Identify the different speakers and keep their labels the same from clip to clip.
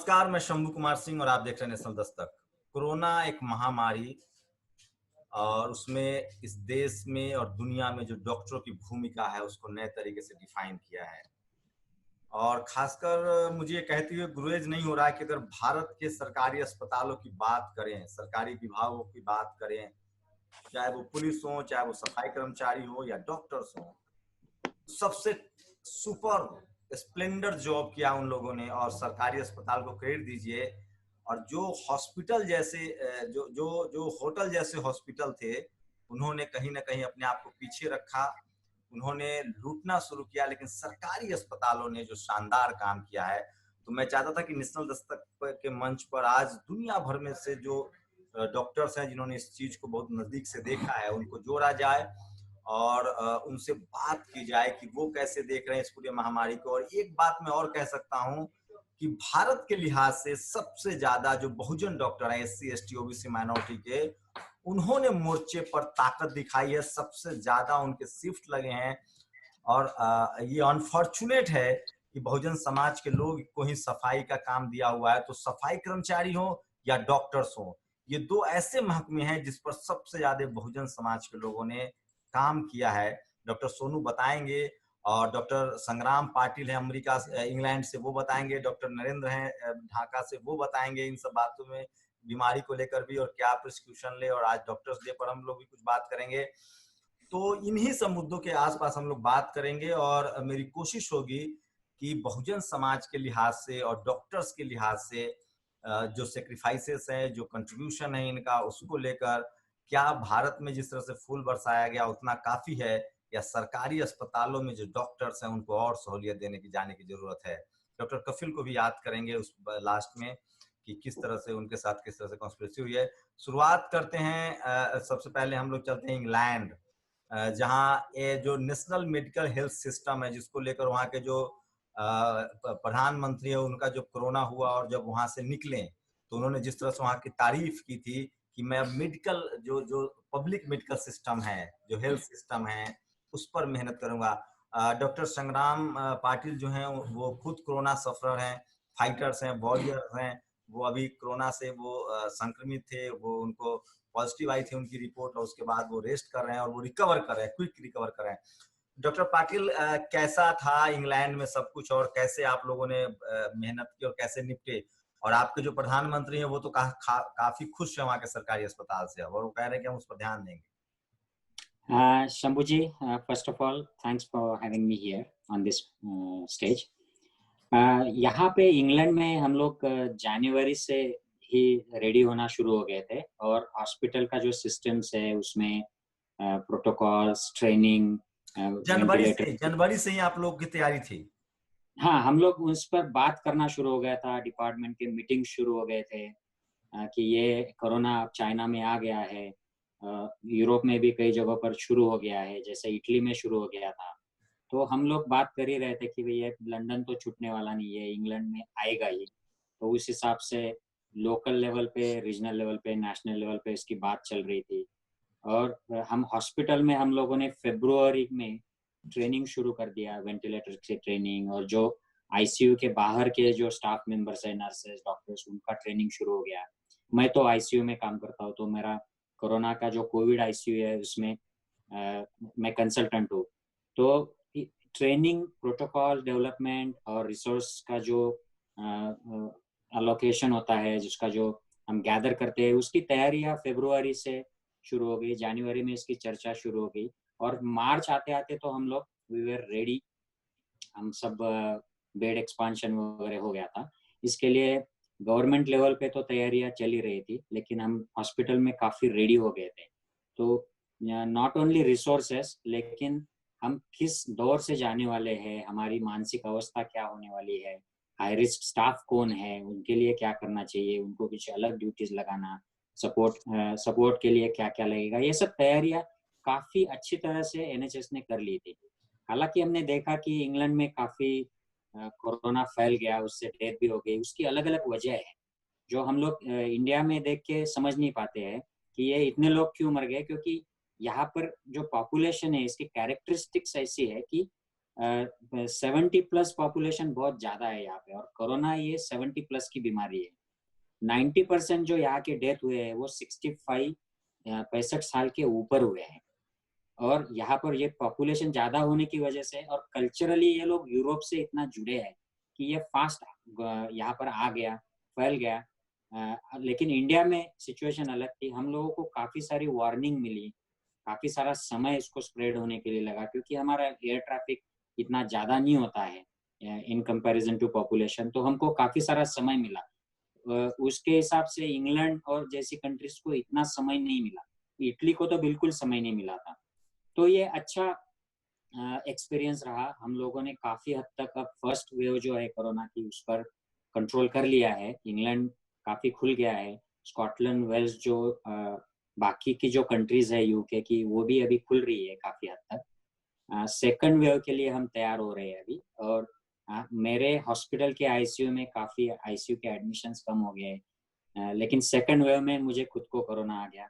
Speaker 1: नमस्कार, मैं शंभू कुमार सिंह और आप देख रहे हैं नेशनल दस्तक। कोरोना एक महामारी और उसमें इस देश में और दुनिया में जो डॉक्टरों की भूमिका है उसको नए तरीके से डिफाइन किया है। और खासकर मुझे ये कहते हुए गुरेज नहीं हो रहा है कि अगर भारत के सरकारी अस्पतालों की बात करें, सरकारी विभागों की बात करें, चाहे वो पुलिस हो, चाहे वो सफाई कर्मचारी हो या डॉक्टर्स हो, सबसे सुपर स्प्लेंडर जॉब किया उन लोगों ने और सरकारी अस्पताल को क्रेडिट दीजिए। और जो हॉस्पिटल जैसे जो जो जो होटल जैसे हॉस्पिटल थे, उन्होंने कहीं ना कहीं अपने आप को पीछे रखा, उन्होंने लूटना शुरू किया। लेकिन सरकारी अस्पतालों ने जो शानदार काम किया है, तो मैं चाहता था कि नेशनल दस्तक के मंच पर आज दुनिया भर में से जो डॉक्टर्स हैं जिन्होंने इस चीज को बहुत नजदीक से देखा है, उनको जोड़ा जाए और उनसे बात की जाए कि वो कैसे देख रहे हैं इस पूरी महामारी को। और एक बात मैं और कह सकता हूं कि भारत के लिहाज से सबसे ज्यादा जो बहुजन डॉक्टर हैं, एससी एसटी ओबीसी माइनॉरिटी के, उन्होंने मोर्चे पर ताकत दिखाई है, सबसे ज्यादा उनके शिफ्ट लगे हैं। और ये अनफॉर्चुनेट है कि बहुजन समाज के लोग को ही सफाई का काम दिया हुआ है, तो सफाई कर्मचारी हो या डॉक्टर्स हो, ये दो ऐसे महकमे हैं जिस पर सबसे ज्यादा बहुजन समाज के लोगों ने काम किया है। डॉक्टर सोनू बताएंगे और डॉक्टर संग्राम पाटिल है अमेरिका इंग्लैंड से, वो बताएंगे। डॉक्टर नरेंद्र हैं ढाका से, वो बताएंगे इन सब बातों में, बीमारी को लेकर भी और क्या प्रिस्क्रिप्शन ले। और आज डॉक्टर्स डे पर हम लोग भी कुछ बात करेंगे। तो इन्हीं सब मुद्दों के आसपास हम लोग बात करेंगे और मेरी कोशिश होगी कि बहुजन समाज के लिहाज से और डॉक्टर्स के लिहाज से जो सेक्रीफाइसेस हैं, जो कंट्रीब्यूशन है इनका, उसको लेकर क्या भारत में जिस तरह से फूल बरसाया गया उतना काफी है, या सरकारी अस्पतालों में जो डॉक्टर्स हैं उनको और सहूलियत देने की जाने की जरूरत है। डॉक्टर कफिल को भी याद करेंगे उस लास्ट में कि किस तरह से उनके साथ किस तरह से कॉन्स्पिरेसी हुई है। शुरुआत करते हैं, सबसे पहले हम लोग चलते हैं इंग्लैंड, जहाँ ये जो नेशनल मेडिकल हेल्थ सिस्टम है जिसको लेकर वहाँ के जो प्रधानमंत्री है, उनका जब कोरोना हुआ और जब वहाँ से निकले तो उन्होंने जिस तरह से वहाँ की तारीफ की थी कि मैं मेडिकल जो जो पब्लिक मेडिकल सिस्टम है, जो हेल्थ सिस्टम है, उस पर मेहनत करूंगा। डॉक्टर संग्राम पाटिल जो हैं वो खुद कोरोना सफरर हैं, फाइटर्स हैं, वॉरियर्स हैं। वो अभी कोरोना से वो संक्रमित थे, वो उनको पॉजिटिव आई थी उनकी रिपोर्ट, और उसके बाद वो रेस्ट कर रहे हैं और वो रिकवर कर रहे हैं, क्विक रिकवर कर रहे हैं। डॉक्टर पाटिल, कैसा था इंग्लैंड में सब कुछ और कैसे आप लोगों ने मेहनत की और कैसे निपटे? और आपके जो प्रधानमंत्री हैं वो तो काफी खुश है वहाँ के सरकारी अस्पताल से, और वो कह रहे हैं कि हम उस पर ध्यान देंगे।
Speaker 2: Shambhuji, first of all, thanks for having me here on this stage. यहाँ पे इंग्लैंड में हम लोग जनवरी से ही रेडी होना शुरू हो गए थे, और हॉस्पिटल का जो सिस्टम्स है उसमें प्रोटोकॉल्स, ट्रेनिंग,
Speaker 1: जनवरी से ही आप लोग की तैयारी थी?
Speaker 2: हाँ, हम लोग उस पर बात करना शुरू हो गया था, डिपार्टमेंट के मीटिंग शुरू हो गए थे कि ये कोरोना चाइना में आ गया है, यूरोप में भी कई जगहों पर शुरू हो गया है, जैसे इटली में शुरू हो गया था। तो हम लोग बात कर ही रहे थे कि भैया लंदन तो छूटने वाला नहीं है, इंग्लैंड में आएगा ही। तो उस हिसाब से लोकल लेवल पे, रीजनल लेवल पे, नेशनल लेवल पे इसकी बात चल रही थी। और हम हॉस्पिटल में हम लोगों ने फरवरी में ट्रेनिंग शुरू कर दिया, वेंटिलेटर की ट्रेनिंग, और जो आईसीयू के बाहर के जो स्टाफ मेंबर्स है, नर्सेज, डॉक्टर्स, उनका ट्रेनिंग शुरू हो गया। मैं तो आईसीयू में काम करता हूँ, तो मेरा कोरोना का जो कोविड आईसीयू है उसमें मैं कंसल्टेंट हूँ। तो ट्रेनिंग, प्रोटोकॉल डेवलपमेंट और रिसोर्स का जो अलोकेशन होता है, जिसका जो हम गैदर करते हैं, उसकी तैयारियां फरवरी से शुरू हो गई। जनवरी में इसकी चर्चा शुरू हो गई, और मार्च आते आते तो हम लोग वी वर रेडी। हम सब बेड एक्सपांशन वगैरह हो गया था। इसके लिए गवर्नमेंट लेवल पे तो तैयारियां चल ही रही थी, लेकिन हम हॉस्पिटल में काफ़ी रेडी हो गए थे। तो नॉट ओनली रिसोर्सेस, लेकिन हम किस दौर से जाने वाले हैं, हमारी मानसिक अवस्था क्या होने वाली है, हाई रिस्क स्टाफ कौन है, उनके लिए क्या करना चाहिए, उनको कुछ अलग ड्यूटीज लगाना, सपोर्ट के लिए क्या क्या लगेगा, ये सब तैयारियां काफ़ी अच्छी तरह से एनएचएस ने कर ली थी। हालांकि हमने देखा कि इंग्लैंड में काफ़ी कोरोना फैल गया, उससे डेथ भी हो गई। उसकी अलग अलग वजह है जो हम लोग इंडिया में देख के समझ नहीं पाते हैं कि ये इतने लोग क्यों मर गए, क्योंकि यहाँ पर जो पॉपुलेशन है इसकी कैरेक्टरिस्टिक्स ऐसी है कि 70+ पॉपुलेशन बहुत ज्यादा है यहाँ पे, और कोरोना ये 70+ की बीमारी है। 90% जो यहाँ के डेथ हुए हैं वो 65 साल के ऊपर हुए हैं। और यहाँ पर ये पॉपुलेशन ज्यादा होने की वजह से और कल्चरली ये लोग यूरोप से इतना जुड़े हैं कि ये फास्ट यहाँ पर आ गया, फैल गया। लेकिन इंडिया में सिचुएशन अलग थी। हम लोगों को काफी सारी वार्निंग मिली, काफी सारा समय इसको स्प्रेड होने के लिए लगा, क्योंकि हमारा एयर ट्रैफिक इतना ज्यादा नहीं होता है इन कंपैरिजन टू पॉपुलेशन, तो हमको काफी सारा समय मिला। उसके हिसाब से इंग्लैंड और जैसी कंट्रीज को इतना समय नहीं मिला, इटली को तो बिल्कुल समय नहीं मिला था। तो ये अच्छा एक्सपीरियंस रहा। हम लोगों ने काफी हद तक अब फर्स्ट वेव जो है कोरोना की उस पर कंट्रोल कर लिया है। इंग्लैंड काफी खुल गया है, स्कॉटलैंड, वेल्स, जो बाकी की जो कंट्रीज है यूके की, वो भी अभी खुल रही है काफी हद तक। सेकंड वेव के लिए हम तैयार हो रहे हैं अभी। और मेरे हॉस्पिटल के आईसीयू में काफी आईसीयू के एडमिशन्स कम हो गए, लेकिन सेकंड वेव में मुझे खुद को कोरोना आ गया।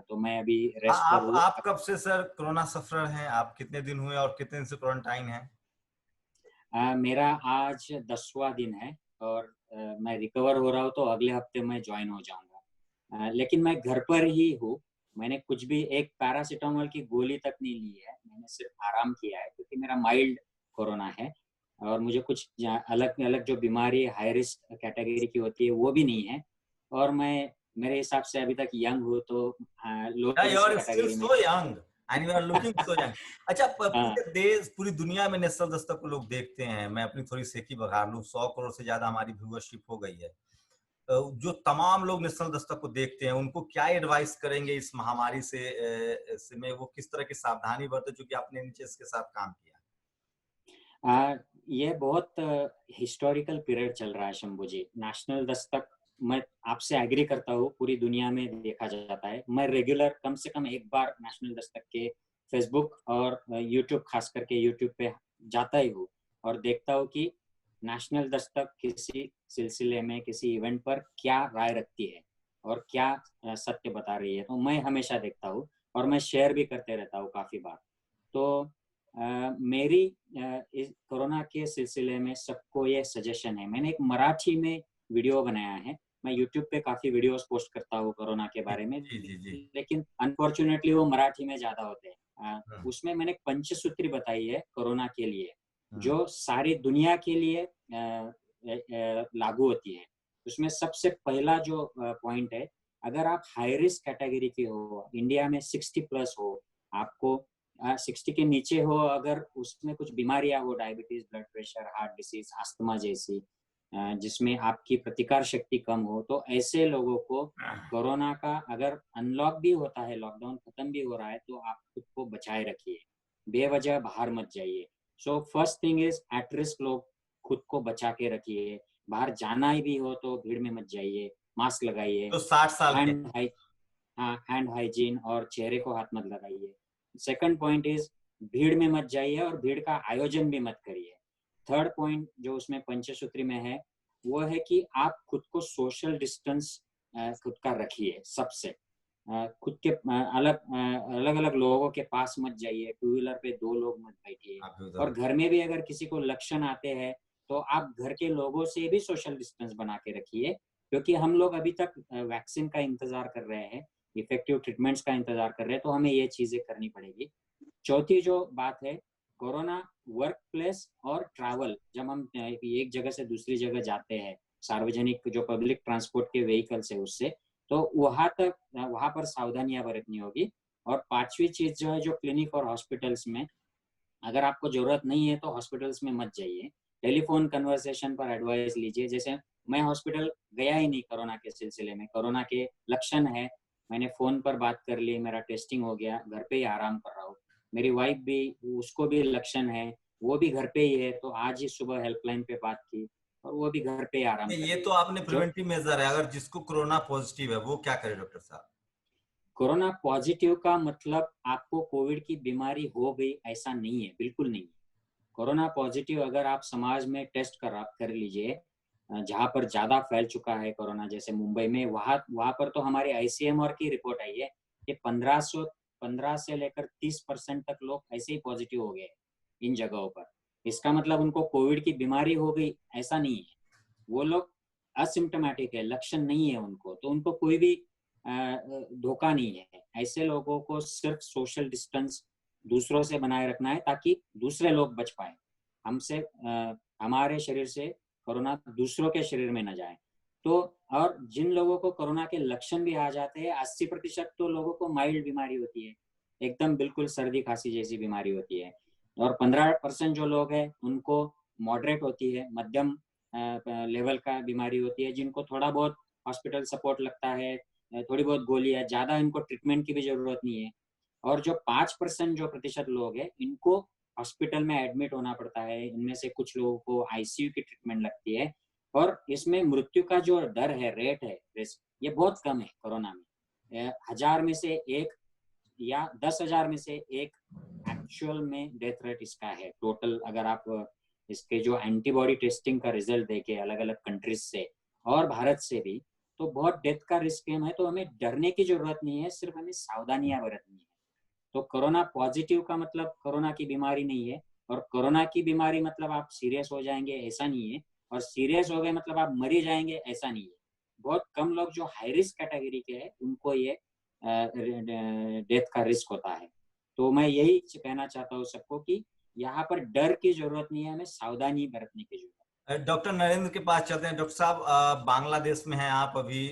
Speaker 2: तो मैं अभी रेस्ट पर हूँ।
Speaker 1: आप कब से सर कोरोना सफर हैं? आप कितने दिन हुए और कितने दिन से क्वारंटाइन हैं?
Speaker 2: मेरा आज 10वां दिन है और मैं रिकवर हो रहा हूँ, तो अगले हफ्ते मैं ज्वाइन हो जाऊंगा। लेकिन मैं घर पर ही हूँ। मैंने कुछ भी एक पैरासीटामोल की गोली तक नहीं ली है, मैंने सिर्फ आराम किया है, क्योंकि मेरा माइल्ड कोरोना है और मुझे कुछ अलग अलग जो बीमारी हाई रिस्क कैटेगरी की होती है वो भी नहीं है। और मैं मेरे हिसाब से अभी तक यंग हूँ, तो लो
Speaker 1: Yeah, you
Speaker 2: risk
Speaker 1: are still
Speaker 2: category में।
Speaker 1: so young and you are looking so young. अच्छा,
Speaker 2: हाँ,
Speaker 1: पूरे देश, पूरी दुनिया में नेशनल दस्तक को लोग देखते हैं। मैं अपनी थोड़ी सेकी बघार लूं, 100 करोड़ से ज्यादा हमारी व्यूअरशिप हो गई है। जो तमाम लोग नेशनल दस्तक को देखते हैं, उनको क्या एडवाइस करेंगे इस महामारी से में वो किस तरह की सावधानी बरते, चूंकि आपने नीचे इसके साथ काम किया?
Speaker 2: ये बहुत हिस्टोरिकल पीरियड चल रहा है शंभू जी। नेशनल दस्तक, मैं आपसे एग्री करता हूँ, पूरी दुनिया में देखा जाता है। मैं रेगुलर कम से कम एक बार नेशनल दस्तक के फेसबुक और यूट्यूब, खास करके यूट्यूब पे जाता ही हूँ और देखता हूँ कि नेशनल दस्तक किसी सिलसिले में, किसी इवेंट पर क्या राय रखती है और क्या सत्य बता रही है। तो मैं हमेशा देखता हूँ और मैं शेयर भी करते रहता हूँ काफी बार। तो मेरी इस कोरोना के सिलसिले में सबको ये सजेशन है। मैंने एक मराठी में वीडियो बनाया है। मैं यूट्यूब पे काफी वीडियोस पोस्ट करता हूँ कोरोना के
Speaker 1: जी
Speaker 2: बारे में,
Speaker 1: जी जी जी।
Speaker 2: लेकिन अनफॉर्चुनेटली वो मराठी में ज्यादा होते हैं।
Speaker 1: हम्म,
Speaker 2: उसमें मैंने पंचसूत्री बताई है कोरोना के लिए,
Speaker 1: हम्म।
Speaker 2: जो सारी दुनिया के लिए लागू होती है। उसमें सबसे पहला जो पॉइंट है, अगर आप हाई रिस्क कैटेगरी के हो, इंडिया में 60+ हो, आपको 60 के नीचे हो, अगर उसमें कुछ बीमारियां हो, diabetes, blood pressure, heart disease, asthma जैसी, जिसमें आपकी प्रतिकार शक्ति कम हो, तो ऐसे लोगों को कोरोना का अगर अनलॉक भी होता है, लॉकडाउन खत्म भी हो रहा है, तो आप खुद को बचाए रखिए, बेवजह बाहर मत जाइए। So first thing is, at risk लोग खुद को बचा के रखिए। बाहर जाना ही भी हो तो भीड़ में मत जाइए, मास्क लगाइए,
Speaker 1: तो 60 साल के?
Speaker 2: हैंड हाँ, हैंड हाइजीन और चेहरे को हाथ मत लगाइए। सेकंड पॉइंट इज, भीड़ में मत जाइए और भीड़ का आयोजन भी मत करिए। थर्ड पॉइंट जो उसमें पंचसूत्री में है, वो है कि आप खुद को सोशल डिस्टेंस खुद का रखिए सबसे। खुद के अलग अलग लोगों के पास मत जाइए, टू व्हीलर पे 2 लोग मत बैठिए।
Speaker 1: आप भी उधर
Speaker 2: और
Speaker 1: हो।
Speaker 2: घर में भी अगर किसी को लक्षण आते हैं, तो आप घर के लोगों से भी सोशल डिस्टेंस बना के रखिए, क्योंकि हम लोग अभी तक वैक्सीन का इंतजार कर रहे हैं, इफेक्टिव ट्रीटमेंट्स का इंतजार कर रहे हैं, तो हमें ये चीजें करनी पड़ेगी। चौथी जो बात है, कोरोना वर्क प्लेस और ट्रैवल, जब हम एक जगह से दूसरी जगह जाते हैं, सार्वजनिक जो पब्लिक ट्रांसपोर्ट के व्हीकल्स है उससे, तो वहां पर सावधानियां बरतनी होगी। और पांचवी चीज जो है, जो क्लिनिक और हॉस्पिटल्स में, अगर आपको जरूरत नहीं है तो हॉस्पिटल्स में मत जाइए, टेलीफोन कन्वर्सेशन पर एडवाइस लीजिए। जैसे मैं हॉस्पिटल गया ही नहीं कोरोना के सिलसिले में, कोरोना के लक्षण है, मैंने फोन पर बात कर ली, मेरा टेस्टिंग हो गया, घर पे ही आराम कर रहा हूँ। मेरी वाइफ भी, उसको भी लक्षण है, वो भी घर पे ही है, तो आज ही सुबह हेल्पलाइन पे बात की और वो भी घर पे ही आराम कर
Speaker 1: ये
Speaker 2: रही
Speaker 1: तो
Speaker 2: है।
Speaker 1: आपने
Speaker 2: जो
Speaker 1: प्रिवेंटिव मेजर है। अगर जिसको कोरोना पॉजिटिव है वो क्या करे डॉक्टर साहब?
Speaker 2: कोरोना पॉजिटिव का मतलब आपको कोविड की बीमारी हो गई ऐसा नहीं है, बिल्कुल नहीं। कोरोना पॉजिटिव अगर आप समाज में टेस्ट कर लीजिए, जहां पर ज्यादा फैल चुका है कोरोना, जैसे मुंबई में, वहां पर तो हमारे आईसीएमआर की रिपोर्ट आई है कि 15 से लेकर 30% तक लोग ऐसे ही पॉजिटिव हो गए इन जगहों पर। इसका मतलब उनको कोविड की बीमारी हो गई ऐसा नहीं है। वो लोग असिम्टोमेटिक है, लक्षण नहीं है उनको, तो उनको कोई भी धोखा नहीं है। ऐसे लोगों को सिर्फ सोशल डिस्टेंस दूसरों से बनाए रखना है ताकि दूसरे लोग बच पाए हमसे, हमारे शरीर से कोरोना दूसरों के शरीर में न जाए। तो और जिन लोगों को कोरोना के लक्षण भी आ जाते हैं, 80% तो लोगों को माइल्ड बीमारी होती है, एकदम बिल्कुल सर्दी खांसी जैसी बीमारी होती है, और 15% जो लोग हैं उनको मॉडरेट होती है, मध्यम लेवल का बीमारी होती है, जिनको थोड़ा बहुत हॉस्पिटल सपोर्ट लगता है, थोड़ी बहुत गोलियां, ज्यादा इनको ट्रीटमेंट की भी जरूरत नहीं है। और जो 5% जो प्रतिशत लोग हैं, इनको हॉस्पिटल में एडमिट होना पड़ता है, इनमें से कुछ लोगों को आईसीयू की ट्रीटमेंट लगती है, और इसमें मृत्यु का जो डर है, रेट है, रिस्क, ये बहुत कम है कोरोना में। 1000 में से एक या 10,000 में से एक एक्चुअल में डेथ रेट इसका है टोटल। अगर आप इसके जो एंटीबॉडी टेस्टिंग का रिजल्ट देखे अलग अलग कंट्रीज से और भारत से भी, तो बहुत डेथ का रिस्क है। तो हमें डरने की जरूरत नहीं है, सिर्फ हमें सावधानियां बरतनी है। तो कोरोना पॉजिटिव का मतलब कोरोना की बीमारी नहीं है, और कोरोना की बीमारी मतलब आप सीरियस हो जाएंगे ऐसा नहीं है, और सीरियस हो गए मतलब आप मरी जाएंगे ऐसा नहीं है। बहुत कम लोग जो हाई रिस्क कैटेगरी के हैं उनको ये डेथ का रिस्क होता है। तो मैं यही कहना चाहता हूँ सबको कि यहाँ पर डर की जरूरत नहीं है, हमें सावधानी बरतने की जरूरत है।
Speaker 1: डॉक्टर नरेंद्र के पास चलते हैं। डॉक्टर साहब, बांग्लादेश में हैं आप अभी।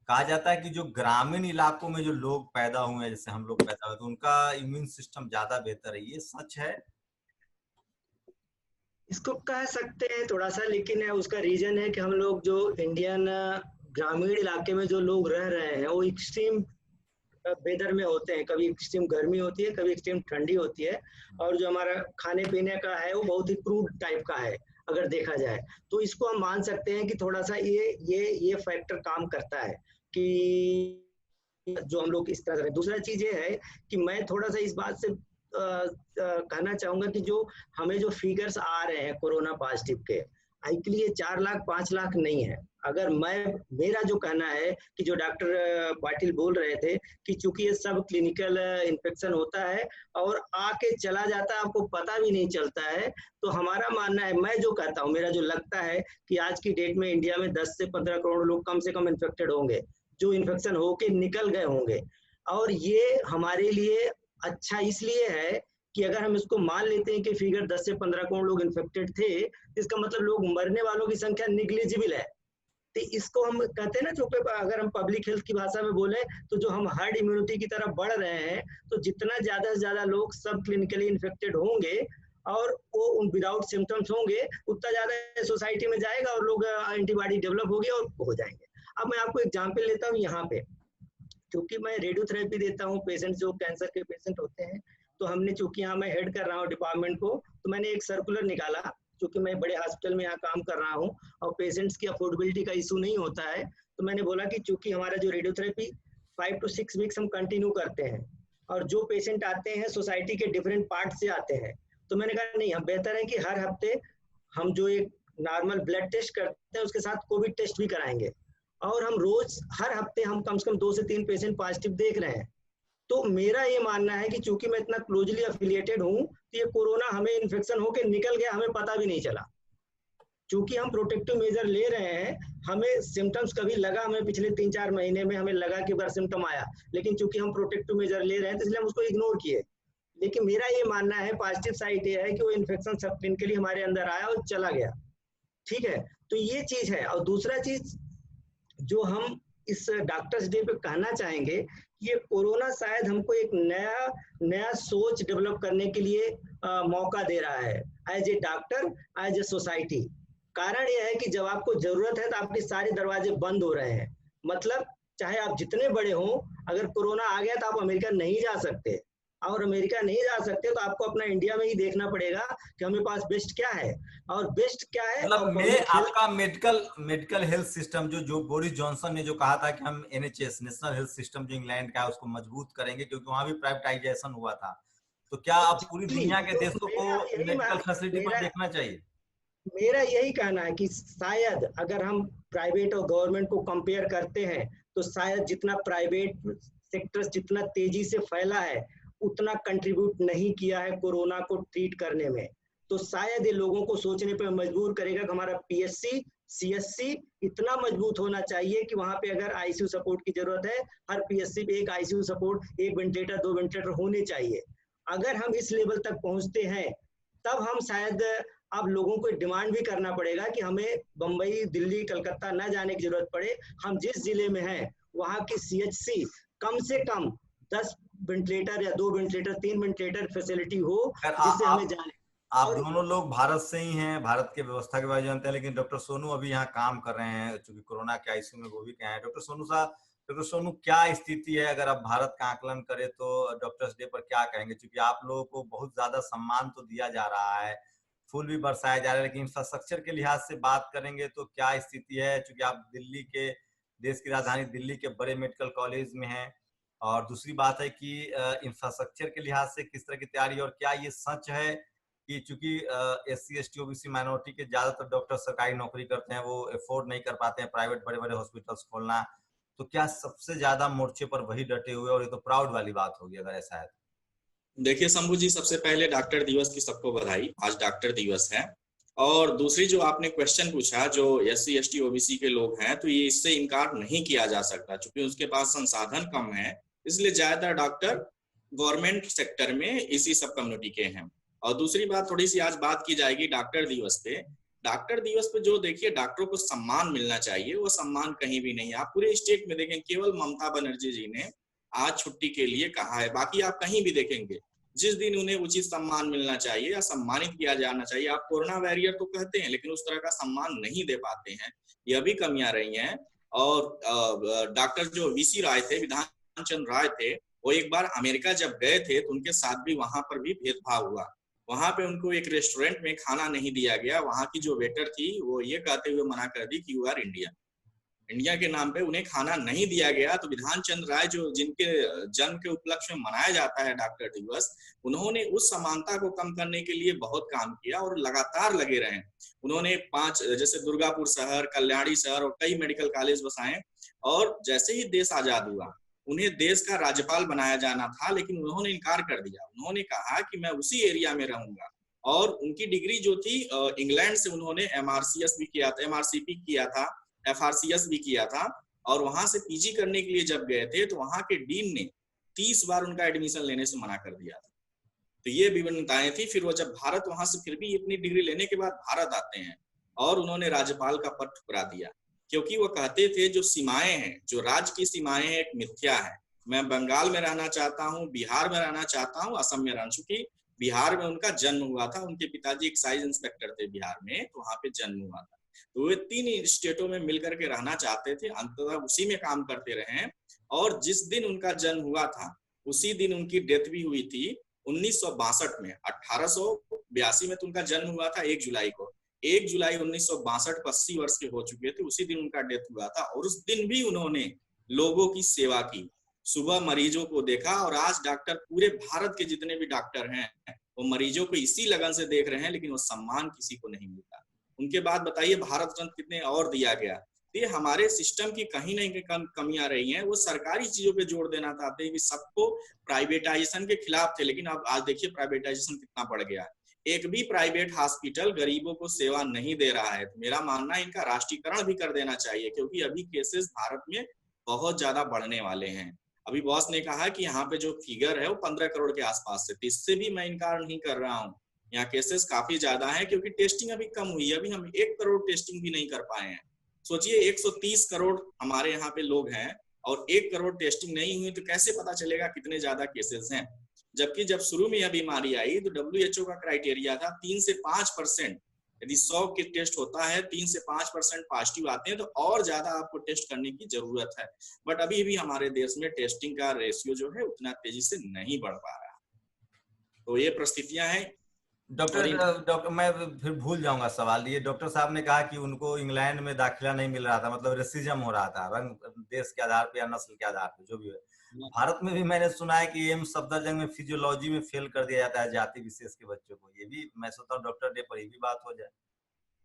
Speaker 1: कहा जाता है कि जो ग्रामीण इलाकों में जो लोग पैदा हुए हैं, जैसे हम लोग पैदा हुए, तो उनका इम्यून सिस्टम ज्यादा बेहतर है, ये सच है?
Speaker 3: इसको कह सकते हैं थोड़ा सा, लेकिन उसका रीजन है कि हम लोग जो इंडियन ग्रामीण इलाके में जो लोग रह रहे हैं वो एक्सट्रीम वेदर में होते हैं। कभी एक्सट्रीम गर्मी होती है, कभी एक्सट्रीम ठंडी होती है, और जो हमारा खाने पीने का है वो बहुत ही क्रूड टाइप का है अगर देखा जाए। तो इसको हम मान सकते हैं कि थोड़ा सा ये फैक्टर काम करता है कि जो हम लोग इस तरह से। दूसरा चीज ये है कि मैं थोड़ा सा इस बात से कहना चाहूंगा कि जो हमें जो फिगर्स आ रहे हैं कोरोना पॉजिटिव के, एक्चुअली ये 4 लाख 5 लाख नहीं है। अगर मेरा जो कहना है कि जो डॉक्टर पाटिल बोल रहे थे कि चूंकि ये सब क्लिनिकल इन्फेक्शन होता है और आके चला जाता है, आपको पता भी नहीं चलता है, तो हमारा मानना है, मैं जो कहता हूँ, मेरा जो लगता है कि आज की डेट में इंडिया में 10 से 15 करोड़ लोग कम से कम इन्फेक्टेड होंगे, जो इन्फेक्शन होके निकल गए होंगे। और ये हमारे लिए अच्छा इसलिए है कि अगर हम इसको मान लेते हैं कि फिगर 10 से 15 करोड़ लोग इन्फेक्टेड थे, इसका मतलब लोग मरने वालों की संख्या निग्लिजिबल है। तो इसको हम कहते हैं ना, जो अगर हम पब्लिक हेल्थ की भाषा में बोले तो जो हम हर्ड इम्यूनिटी की तरफ बढ़ रहे हैं, तो जितना ज्यादा से ज्यादा लोग सब क्लिनिकली इन्फेक्टेड होंगे और वो विदाउट सिम्टम्स होंगे, उतना ज्यादा सोसाइटी में जाएगा और लोग एंटीबॉडी डेवलप होगी और हो जाएंगे। अब मैं आपको एग्जाम्पल लेता हूँ यहाँ पे, क्योंकि मैं रेडियोथेरेपी देता हूँ पेशेंट जो कैंसर के पेशेंट होते हैं, तो हमने चूंकि यहाँ मैं हेड कर रहा हूँ डिपार्टमेंट को, तो मैंने एक सर्कुलर निकाला, क्योंकि मैं बड़े हॉस्पिटल में यहाँ काम कर रहा हूँ और पेशेंट्स की अफोर्डेबिलिटी का इशू नहीं होता है, तो मैंने बोला कि चूंकि हमारा जो रेडियोथेरेपी 5 to 6 वीक्स हम कंटिन्यू करते हैं, और जो पेशेंट आते हैं सोसाइटी के डिफरेंट पार्ट से आते हैं, तो मैंने कहा नहीं, हम बेहतर है कि हर हफ्ते हम जो एक नॉर्मल ब्लड टेस्ट करते हैं उसके साथ कोविड टेस्ट भी कराएंगे, और हम रोज हर हफ्ते हम कम से कम 2 से 3 पेशेंट पॉजिटिव देख रहे हैं। तो मेरा ये मानना है कि चूंकि मैं इतना क्लोजली एफिलिएटेड हूँ, तो ये कोरोना हमें इन्फेक्शन होके निकल गया, हमें पता भी नहीं चला। चूंकि हम प्रोटेक्टिव मेजर ले रहे हैं, हमें सिम्टम्स कभी लगा, हमें पिछले 3-4 महीने में हमें लगा कि बार सिम्टम आया, लेकिन चूंकि हम प्रोटेक्टिव मेजर ले रहे हैं तो इसलिए हम उसको इग्नोर किए। लेकिन मेरा ये मानना है, पॉजिटिव साइड ये है कि वो इन्फेक्शन सब क्लिनिकली हमारे अंदर आया और चला गया। ठीक है, तो ये चीज है। और दूसरा चीज जो हम इस डॉक्टर्स डे पे कहना चाहेंगे, ये कोरोना शायद हमको एक नया सोच डेवलप करने के लिए मौका दे रहा है, as a doctor, as a society. कारण यह है कि जब आपको जरूरत है तो आपके सारे दरवाजे बंद हो रहे हैं। मतलब चाहे आप जितने बड़े हों, अगर कोरोना आ गया तो आप अमेरिका नहीं जा सकते, और अमेरिका नहीं जा सकते तो आपको अपना इंडिया में ही देखना पड़ेगा कि हमें पास बेस्ट क्या है, और बेस्ट क्या है।
Speaker 1: मतलब में आपका मेडिकल हेल्थ सिस्टम जो बोरिस जॉनसन ने जो कहा था कि हम NHS नेशनल हेल्थ सिस्टम जो इंग्लैंड का है उसको मजबूत करेंगे, क्योंकि वहां भी प्राइवेटाइजेशन हुआ था, तो क्या अब पूरी दुनिया के देशों को मेडिकल फैसिलिटी पर देखना चाहिए?
Speaker 3: मेरा यही कहना है कि शायद अगर हम प्राइवेट और गवर्नमेंट को कंपेयर करते हैं, तो शायद जितना प्राइवेट सेक्टर जितना तेजी से फैला है, उतना कंट्रीब्यूट नहीं किया है कोरोना को ट्रीट करने में। तो शायद ये लोगों को सोचने पर मजबूर करेगा कि हमारा पीएससी सीएससी इतना मजबूत होना चाहिए कि वहां पे अगर आईसीयू सपोर्ट की जरूरत है, हर पीएससी पे एक आईसीयू सपोर्ट, 1 वेंटिलेटर 2 वेंटिलेटर होने चाहिए। अगर हम इस लेवल तक पहुंचते हैं तब हम शायद, अब लोगों को डिमांड भी करना पड़ेगा कि हमें बंबई, दिल्ली, कलकत्ता न जाने की जरूरत पड़े, हम जिस जिले में हैं वहां की सीएचसी कम से कम 10 वेंटिलेटर या 2 वेंटिलेटर 3 वेंटिलेटर फैसिलिटी हो जिससे हमें जाने।
Speaker 1: आप दोनों लोग भारत से ही हैं, भारत के व्यवस्था के बारे में जानते हैं, लेकिन डॉक्टर सोनू अभी यहाँ काम कर रहे हैं, चूंकि कोरोना के आईसीयू में वो भी गए हैं। डॉक्टर सोनू साहब, डॉक्टर सोनू, क्या स्थिति है अगर आप भारत का आकलन करें तो डॉक्टर्स डे पर क्या कहेंगे? क्योंकि आप लोगों को बहुत ज्यादा सम्मान तो दिया जा रहा है, फूल भी बरसाया जा रहा है, लेकिन इंफ्रास्ट्रक्चर के लिहाज से बात करेंगे तो क्या स्थिति है? चूंकि आप दिल्ली के, देश की राजधानी दिल्ली के बड़े मेडिकल कॉलेज में हैं, और दूसरी बात है कि इंफ्रास्ट्रक्चर के लिहाज से किस तरह की तैयारी, और क्या ये सच है कि चूंकि SC ST OBC माइनॉरिटी के ज्यादातर डॉक्टर सरकारी नौकरी करते हैं, वो अफोर्ड नहीं कर पाते हैं प्राइवेट बड़े बड़े हॉस्पिटल्स खोलना, तो क्या सबसे ज्यादा मोर्चे पर वही डटे हुए? और ये तो प्राउड वाली बात होगी अगर ऐसा है।
Speaker 4: देखिए शंभू जी, सबसे पहले डॉक्टर दिवस की सबको बधाई, आज डॉक्टर दिवस है। और दूसरी जो आपने क्वेश्चन पूछा, जो SC ST OBC के लोग हैं, तो ये इससे इनकार नहीं किया जा सकता, क्योंकि उसके पास संसाधन कम है, इसलिए ज्यादातर डॉक्टर गवर्नमेंट सेक्टर में इसी सब कम्युनिटी के हैं। और दूसरी बात, थोड़ी सी आज बात की जाएगी डॉक्टर दिवस पे। डॉक्टर दिवस पे जो देखिए डॉक्टरों को सम्मान मिलना चाहिए, वो सम्मान कहीं भी नहीं है। आप पूरे स्टेट में देखें, केवल ममता बनर्जी जी ने आज छुट्टी के लिए कहा है, बाकी आप कहीं भी देखेंगे जिस दिन उन्हें उचित सम्मान मिलना चाहिए या सम्मानित किया जाना चाहिए, आप कोरोना वॉरियर तो कहते हैं लेकिन उस तरह का सम्मान नहीं दे पाते हैं, यह भी कमियां रही हैं। और डॉक्टर जो VC राय थे, विधान चंद्र राय थे, वो एक बार अमेरिका जब गए थे तो उनके साथ भी वहां पर भी भेदभाव हुआ। वहां पे उनको एक रेस्टोरेंट में खाना नहीं दिया गया, वहां की जो वेटर थी वो ये कहते हुए मना कर दी कि यू आर इंडिया, इंडिया के नाम पे उन्हें खाना नहीं दिया गया। तो विधान चंद्र राय, जो जिनके जन्म के उपलक्ष्य में मनाया जाता है डॉक्टर दिवस, उन्होंने उस समानता को कम करने के लिए बहुत काम किया और लगातार लगे रहे। उन्होंने 5 जैसे दुर्गापुर शहर, कल्याणी शहर और कई मेडिकल कॉलेज बसाए। और जैसे ही देश आजाद हुआ, उन्हें देश का राज्यपाल बनाया जाना था, लेकिन उन्होंने इनकार कर दिया। उन्होंने कहा कि मैं उसी एरिया में रहूंगा। और उनकी डिग्री जो थी, इंग्लैंड से उन्होंने MRCS भी किया था, MRCP किया था, FRCS भी किया था। और वहां से PG करने के लिए जब गए थे तो वहां के डीन ने 30 बार उनका एडमिशन लेने से मना कर दिया था। तो ये विभिन्नताएं थी। फिर वो जब भारत, वहां से फिर भी इतनी डिग्री लेने के बाद भारत आते हैं और उन्होंने राज्यपाल का पद ठुकरा दिया, क्योंकि वो कहते थे जो सीमाएं हैं, जो राज्य की सीमाएं हैं, एक मिथ्या है। मैं बंगाल में रहना चाहता हूँ, बिहार में रहना चाहता हूँ, असम में रहना, चूंकि बिहार में उनका जन्म हुआ था, उनके पिताजी एक्साइज इंस्पेक्टर थे बिहार में, तो वहां पे जन्म हुआ था। तो वे 3 स्टेटों में मिलकर के रहना चाहते थे, अंततः उसी में काम करते रहे। और जिस दिन उनका जन्म हुआ था उसी दिन उनकी डेथ भी हुई थी 1962 में। 1882 में तो उनका जन्म हुआ था 1 जुलाई को, 1 जुलाई 1962 को 80 वर्ष के हो चुके थे, उसी दिन उनका डेथ हुआ था। और उस दिन भी उन्होंने लोगों की सेवा की, सुबह मरीजों को देखा। और आज डॉक्टर, पूरे भारत के जितने भी डॉक्टर हैं, वो मरीजों को इसी लगन से देख रहे हैं, लेकिन वो सम्मान किसी को नहीं मिलता। उनके बाद बताइए भारत रत्न कितने और दिया गया। ये हमारे सिस्टम की कहीं ना कहीं कमियां रही हैं। वो सरकारी चीजों पे जोर देना चाहते हैं कि सबको, प्राइवेटाइजेशन के खिलाफ थे, लेकिन अब आज देखिए प्राइवेटाइजेशन कितना बढ़ गया है। एक भी प्राइवेट हॉस्पिटल गरीबों को सेवा नहीं दे रहा है। तो मेरा मानना है इनका राष्ट्रीयकरण भी कर देना चाहिए, क्योंकि अभी केसेस भारत में बहुत ज्यादा बढ़ने वाले हैं। अभी बॉस ने कहा कि यहाँ पे जो फिगर है वो 15 करोड़ के आसपास है, इससे भी मैं इनकार नहीं कर रहा हूँ। यहाँ केसेस काफी ज्यादा है, क्योंकि टेस्टिंग अभी कम हुई है। अभी हम 1 करोड़ टेस्टिंग भी नहीं कर पाए हैं। सोचिए 130 करोड़ हमारे यहाँ पे लोग हैं और 1 करोड़ टेस्टिंग नहीं हुई, तो कैसे पता चलेगा कितने ज्यादा केसेस हैं। जबकि जब शुरू में यह बीमारी आई तो WHO का क्राइटेरिया था 3 से 5%। यदि 100 के टेस्ट होता है, 3 से 5% पॉजिटिव आते हैं, तो और ज्यादा आपको टेस्ट करने की जरूरत है। बट अभी भी हमारे देश में टेस्टिंग का रेशियो जो है उतना तेजी से नहीं बढ़ पा रहा। तो ये परिस्थितियां हैं।
Speaker 1: डॉक्टर मैं फिर भूल जाऊंगा सवाल। ये डॉक्टर साहब ने कहा कि उनको इंग्लैंड में दाखिला नहीं मिल रहा था, मतलब रेसिज्म हो रहा था, रंग, देश के आधार पे या नस्ल के आधार पे, जो भी है। भारत में भी मैंने सुना है कि एम्स सफदरजंग में फिजियोलॉजी में फेल कर दिया जाता है जाति विशेष के बच्चों को। ये भी मैं सोचता हूँ डॉक्टर डे पर ये भी बात हो जाए।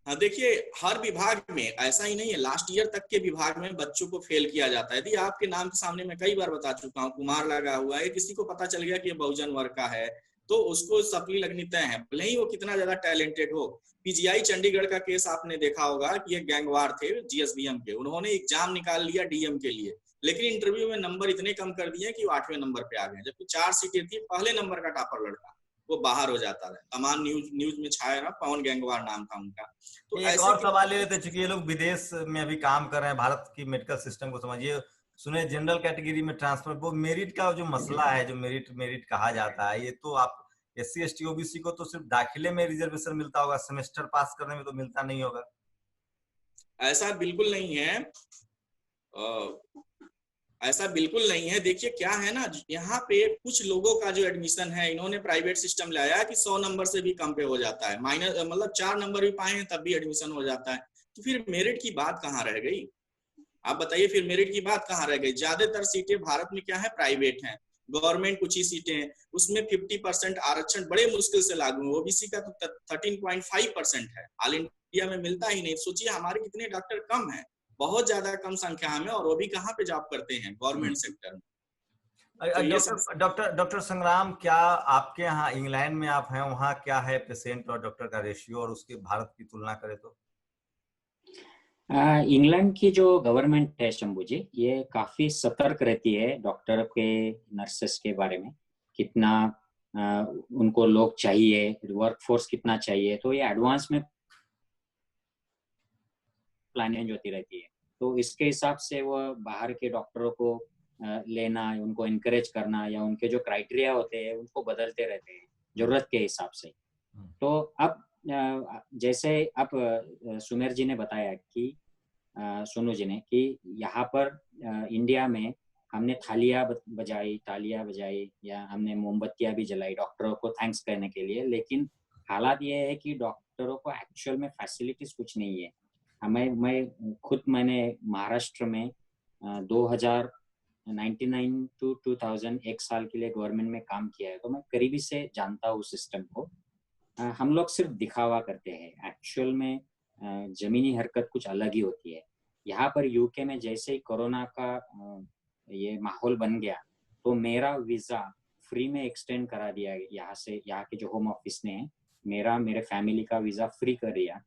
Speaker 4: हाँ, देखिए हर विभाग में ऐसा ही नहीं है, लास्ट ईयर तक के विभाग में बच्चों को फेल किया जाता है। यदि आपके नाम के सामने मैं कई बार बता चुका हूँ, कुमार लगा हुआ है, किसी को पता चल गया कि ये बहुजन वर्ग का है, तो उसको सप्ली लगनी तय है, भले ही वो कितना ज्यादा टैलेंटेड हो। पीजीआई चंडीगढ़ का केस आपने देखा होगा कि एक गैंगवार थे जीएसबीएम के, उन्होंने एग्जाम निकाल लिया डीएम के लिए, लेकिन इंटरव्यू में नंबर इतने कम कर दिए कि वो 8वें नंबर पे आ गए, जबकि 4 सीटें थी, पहले नंबर का टॉपर लड़का वो बाहर हो जाता है। तमाम न्यूज में छाया ना, पवन गैंगवार नाम था उनका। तो
Speaker 1: एक
Speaker 4: ऐसे
Speaker 1: और सवाल ले लेते, चूंकि ये लोग विदेश में अभी काम कर रहे हैं, भारत की मेडिकल सिस्टम को समझिए, सुने जनरल कैटेगरी में ट्रांसफर, वो मेरिट का जो मसला है, जो मेरिट कहा जाता है, ये तो आप SC ST OBC को तो सिर्फ दाखिले में रिजर्वेशन मिलता होगा, सेमेस्टर पास करने में तो मिलता नहीं होगा।
Speaker 4: ऐसा बिल्कुल नहीं है, ऐसा बिल्कुल नहीं है। देखिए क्या है ना, यहाँ पे कुछ लोगों का जो एडमिशन है, इन्होंने प्राइवेट सिस्टम लाया कि 100 नंबर से भी कम पे हो जाता है, माइनस मतलब 4 नंबर भी पाए हैं तब भी एडमिशन हो जाता है। तो फिर मेरिट की बात कहाँ रह गई? आप बताइए, फिर मेरिट की बात कहाँ रह गई? ज्यादातर सीटें भारत में क्या है, प्राइवेट हैं, गवर्नमेंट कुछ ही सीटें हैं, उसमें 50% आरक्षण बड़े मुश्किल से लागू है। ओबीसी का तो 13.5% है, ऑल इंडिया में मिलता ही नहीं। सोचिए हमारे कितने डॉक्टर कम है, बहुत ज्यादा कम संख्या में, और वो भी कहाँ पे जॉब करते हैं, गवर्नमेंट सेक्टर में। तो ये सब
Speaker 1: डॉक्टर संग्राम, क्या आपके यहाँ इंग्लैंड में आप हैं, वहाँ क्या है पेशेंट और डॉक्टर का रेशियो, और उसके भारत की तुलना करें तो?
Speaker 2: इंग्लैंड की जो गवर्नमेंट है शंभू जी, ये काफी सतर्क रहती है डॉक्टर के, नर्सेस के बारे में, कितना उनको लोग चाहिए, वर्कफोर्स कितना चाहिए, तो ये एडवांस में प्लानिंग होती रहती है। तो इसके हिसाब से वो बाहर के डॉक्टरों को लेना, उनको इनकरेज करना, या उनके जो क्राइटेरिया होते हैं उनको बदलते रहते हैं जरूरत के हिसाब से। तो अब जैसे अब सुमेर जी ने बताया कि सोनू जी ने, कि यहाँ पर इंडिया में हमने तालियां बजाई या हमने मोमबत्तियां भी जलाई डॉक्टरों को थैंक्स करने के लिए, लेकिन हालात ये है कि डॉक्टरों को एक्चुअल में फैसिलिटीज कुछ नहीं है। मैंने महाराष्ट्र में 1999 to 2000 एक साल के लिए गवर्नमेंट में काम किया है, तो मैं करीबी से जानता हूँ सिस्टम को। हम लोग सिर्फ दिखावा करते हैं, एक्चुअल में जमीनी हरकत कुछ अलग ही होती है। यहाँ पर यूके में जैसे ही कोरोना का ये माहौल बन गया, तो मेरा वीजा फ्री में एक्सटेंड करा दिया यहाँ के जो होम ऑफिस ने मेरे फैमिली का वीजा फ्री कर दिया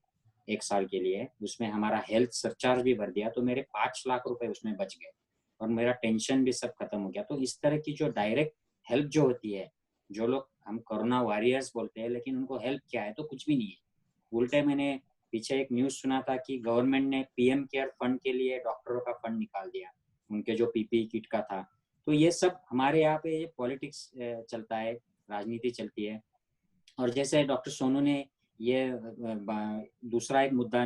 Speaker 2: 1 साल के लिए। उसमें हमारा हेल्थ सरचार्ज भी भर दिया, तो मेरे 5 लाख रुपए उसमें बच गए और मेरा टेंशन भी सब खत्म हो गया। तो इस तरह की जो डायरेक्ट हेल्प जो होती है, जो लोग हम कोरोना वॉरियर्स बोलते हैं, लेकिन उनको हेल्प क्या है, तो कुछ भी नहीं है। उल्टे मैंने पीछे एक न्यूज सुना था कि गवर्नमेंट ने PM केयर फंड के लिए डॉक्टरों का फंड निकाल दिया, उनके जो PPE किट का था। तो ये सब हमारे यहाँ पे ये पॉलिटिक्स चलता है, राजनीति चलती है। और जैसे डॉक्टर सोनू ने ये दूसरा एक मुद्दा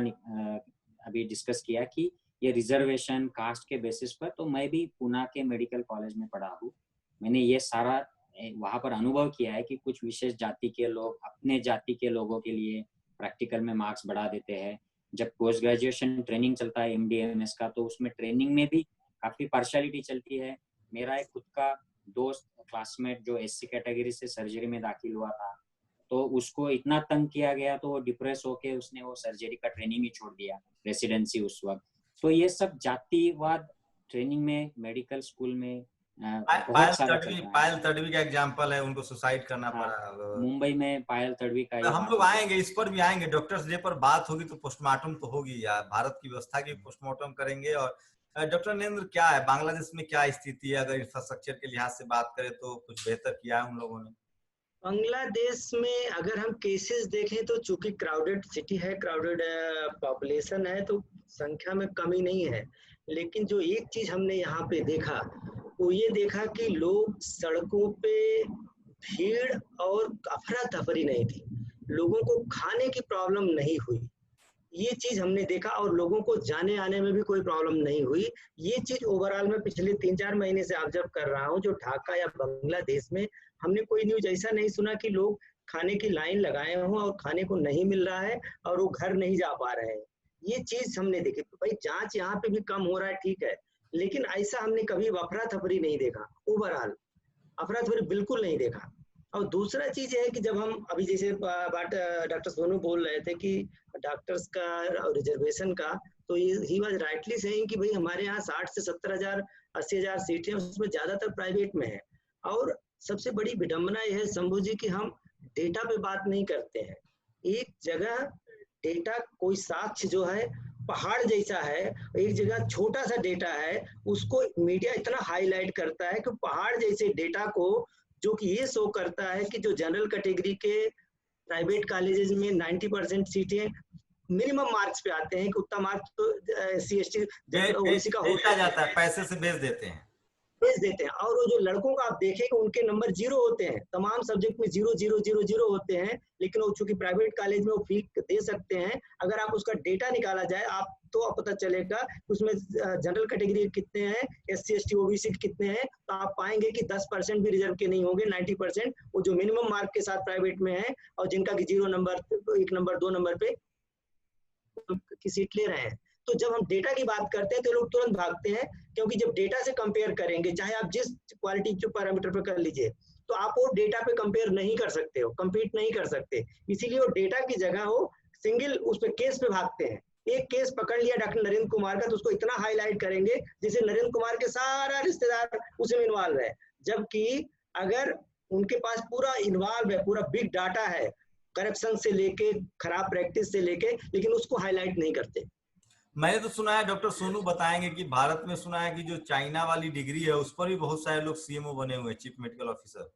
Speaker 2: अभी डिस्कस किया कि ये रिजर्वेशन कास्ट के बेसिस पर, तो मैं भी पुणे के मेडिकल कॉलेज में पढ़ा हूँ। मैंने ये सारा वहाँ पर अनुभव किया है कि कुछ विशेष जाति के लोग अपने जाति के लोगों के लिए प्रैक्टिकल में मार्क्स बढ़ा देते हैं। जब पोस्ट ग्रेजुएशन ट्रेनिंग चलता है MD-MS का, तो उसमें ट्रेनिंग में भी काफी पार्शियलिटी चलती है। मेरा एक खुद का दोस्त क्लासमेट जो SC कैटेगरी से सर्जरी में दाखिल हुआ था, तो उसको इतना तंग किया गया, तो वो डिप्रेस होके उसने वो सर्जरी का ट्रेनिंग ही छोड़ दिया, रेसिडेंसी उस वक्त। तो ये सब जातिवाद ट्रेनिंग में मेडिकल स्कूल में बहुत सारा चलता है।
Speaker 1: पायल तडवी का एग्जांपल है, उनको सुसाइड करना पड़ा
Speaker 2: मुंबई में, पायल तडवी का।
Speaker 1: हम लोग आएंगे इस पर भी, आएंगे डॉक्टर्स डे पर बात होगी, तो पोस्टमार्टम तो होगी यार, भारत की व्यवस्था की पोस्टमार्टम करेंगे। और डॉक्टर नरेंद्र, क्या है बांग्लादेश में क्या स्थिति है? अगर इंफ्रास्ट्रक्चर के लिहाज से बात करें तो कुछ बेहतर किया है उन लोगों ने?
Speaker 3: बांग्लादेश में अगर हम केसेस देखें तो चूंकि क्राउडेड सिटी है, क्राउडेड पॉपुलेशन है, तो संख्या में कमी नहीं है। लेकिन जो एक चीज हमने यहाँ पे देखा, वो ये देखा कि लोग सड़कों पे भीड़ और अफरा तफरी नहीं थी, लोगों को खाने की प्रॉब्लम नहीं हुई, ये चीज हमने देखा। और लोगों को जाने आने में भी कोई प्रॉब्लम नहीं हुई। ये चीज ओवरऑल में पिछले 3-4 महीने से ऑब्जर्व कर रहा हूँ। जो ढाका या बांग्लादेश में हमने कोई न्यूज ऐसा नहीं सुना कि लोग खाने की लाइन लगाए हों और खाने को नहीं मिल रहा है और वो घर नहीं जा पा रहे हैं। ये चीज हमने देखी। भाई जांच यहाँ पे भी कम हो रहा है, ठीक है, लेकिन ऐसा हमने कभी अफरा तफरी नहीं देखा। ओवरऑल अफरा तफरी बिल्कुल नहीं देखा। और दूसरा चीज है कि जब हम अभी जैसे बात डॉक्टर सोनू बोल रहे थे कि डॉक्टर्स का और रिजर्वेशन का, तो ही वाज राइटली सेइंग कि भाई हमारे यहाँ 60 से 70 हजार 80 हजार सीटें, उसमें ज्यादातर प्राइवेट में है। और सबसे बड़ी विडंबना यह है शंभू जी कि हम डेटा पे बात नहीं करते हैं। एक जगह डेटा कोई साक्ष्य जो है पहाड़ जैसा है, एक जगह छोटा सा डेटा है, उसको मीडिया इतना हाईलाइट करता है कि पहाड़ जैसे डेटा को, जो कि ये शो करता है कि जो जनरल कैटेगरी के प्राइवेट कॉलेजेस में 90% सीटें मिनिमम मार्क्स पे आते हैं कि उतना मार्क्स तो SC/ST ओबीसी का
Speaker 1: बेचा जाता है, पैसे से बेच देते हैं,
Speaker 3: भेज देते हैं। और वो जो लड़कों का आप देखेंगे उनके नंबर 0 होते हैं, तमाम सब्जेक्ट में 0 0 0 0 होते हैं, लेकिन वो चूंकि प्राइवेट कॉलेज में वो फी दे सकते हैं। अगर आप उसका डेटा निकाला जाए आप तो आप पता चलेगा उसमें जनरल कैटेगरी कितने हैं, SC/ST OBC कितने हैं, तो आप पाएंगे कि 10% भी रिजर्व के नहीं होंगे। 90% वो जो मिनिमम मार्क के साथ प्राइवेट में है और जिनका कि 0 नंबर, 1 नंबर, 2 नंबर पे की सीट ले रहे हैं। तो जब हम डेटा की बात करते हैं तो लोग तुरंत भागते हैं, क्योंकि जब डेटा से कंपेयर करेंगे, चाहे आप जिस क्वालिटी के पैरामीटर पे कर लीजिए, तो आप वो डेटा पे कंपेयर नहीं कर सकते हो, कंपीट नहीं कर सकते। इसीलिए वो डेटा की जगह हो सिंगल उस पे केस पे भागते हैं। एक केस पकड़ लिया डॉक्टर नरेंद्र कुमार का तो उसको इतना हाईलाइट करेंगे जैसे नरेंद्र कुमार के सारा रिश्तेदार उसमें इन्वॉल्व है, जबकि अगर उनके पास पूरा इन्वॉल्व है, पूरा बिग डाटा है, करप्शन से लेके खराब प्रैक्टिस से लेके, लेकिन उसको हाईलाइट नहीं करते।
Speaker 1: मैंने तो सुना है, डॉक्टर सोनू बताएंगे कि भारत में सुना है कि जो चाइना वाली डिग्री है उस पर भी बहुत सारे लोग CMO बने हुए हैं, चीफ मेडिकल ऑफिसर।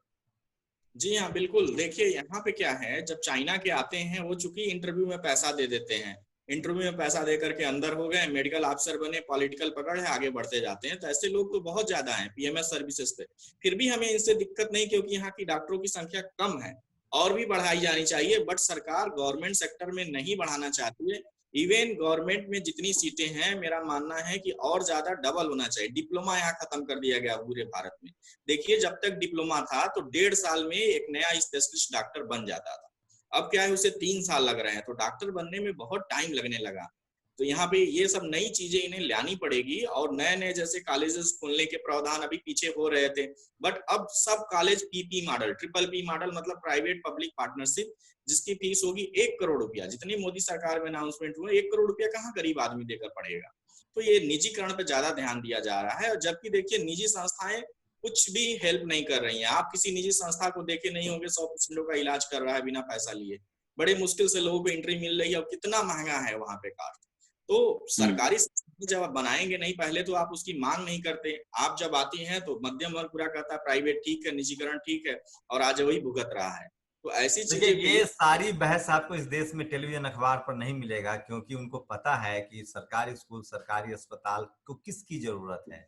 Speaker 4: जी हाँ, बिल्कुल। देखिए यहाँ पे क्या है, जब चाइना के आते हैं वो चूंकि इंटरव्यू में पैसा दे देते हैं, इंटरव्यू में पैसा दे करके अंदर हो गए, मेडिकल ऑफिसर बने, पॉलिटिकल पकड़ है, आगे बढ़ते जाते हैं। तो ऐसे लोग तो बहुत ज्यादा हैं PMS सर्विसेज पे। फिर भी हमें इनसे दिक्कत नहीं, क्योंकि यहाँ की डॉक्टरों की संख्या कम है, और भी बढ़ाई जानी चाहिए। बट सरकार गवर्नमेंट सेक्टर में नहीं बढ़ाना चाहती है। इवन गवर्नमेंट में जितनी सीटें हैं, मेरा मानना है कि और ज्यादा डबल होना चाहिए। डिप्लोमा यहाँ खत्म कर दिया गया पूरे भारत में। देखिए, जब तक डिप्लोमा था तो 1.5 साल में एक नया स्पेशलिस्ट डॉक्टर बन जाता था। अब क्या है, उसे 3 साल लग रहे हैं, तो डॉक्टर बनने में बहुत टाइम लगने लगा। तो यहाँ पे ये सब नई चीजें इन्हें लानी पड़ेगी। और नए नए जैसे कॉलेजेस खोलने के प्रावधान अभी पीछे हो रहे थे, बट अब सब college PP model, PPP model, मतलब प्राइवेट पब्लिक पार्टनरशिप, जिसकी फीस होगी 1 करोड़ रुपया। जितनी मोदी सरकार में अनाउंसमेंट हुए, 1 करोड़ रुपया कहाँ गरीब आदमी देकर पड़ेगा। तो ये निजीकरण पे ज्यादा ध्यान दिया जा रहा है। और जबकि देखिए, निजी संस्थाएं कुछ भी हेल्प नहीं कर रही हैं। आप किसी निजी संस्था को देखे नहीं होंगे 100 पेशेंटों का इलाज कर रहा है बिना पैसा लिए। बड़े मुश्किल से लोगों को एंट्री मिल रही है, और कितना महंगा है वहां पे कास्ट। तो सरकारी जब आप बनाएंगे नहीं पहले, तो आप उसकी मांग नहीं करते। आप जब आती हैं तो मध्यम वर्ग पूरा कहता है प्राइवेट ठीक है, निजीकरण ठीक है, और आज वही भुगत रहा है। तो ऐसी
Speaker 1: देखिए,
Speaker 4: चीजें
Speaker 1: ये सारी बहस आपको इस देश में टेलीविजन अखबार पर नहीं मिलेगा, क्योंकि उनको पता है कि सरकारी स्कूल, सरकारी अस्पताल को किसकी जरूरत है।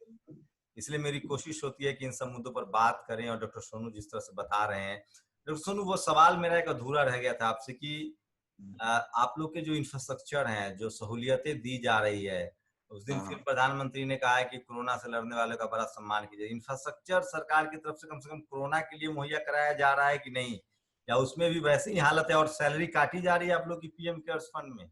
Speaker 1: इसलिए मेरी कोशिश होती है कि इन सब मुद्दों पर बात करें। और डॉक्टर सोनू जिस तरह से बता रहे हैं, डॉक्टर सोनू, वो सवाल मेरा एक अधूरा रह गया था आपसे कि आप लोग के जो इंफ्रास्ट्रक्चर हैं, जो सहूलियतें दी जा रही है, उस दिन फिर प्रधानमंत्री ने कहा है कि कोरोना से लड़ने वालों का बड़ा सम्मान कीजिए। इंफ्रास्ट्रक्चर सरकार की तरफ से कम कोरोना के लिए मुहैया कराया जा रहा है कि नहीं, या उसमें भी वैसी ही हालत है और सैलरी काटी जा रही है आप लोग की PM केयर्स फंड में?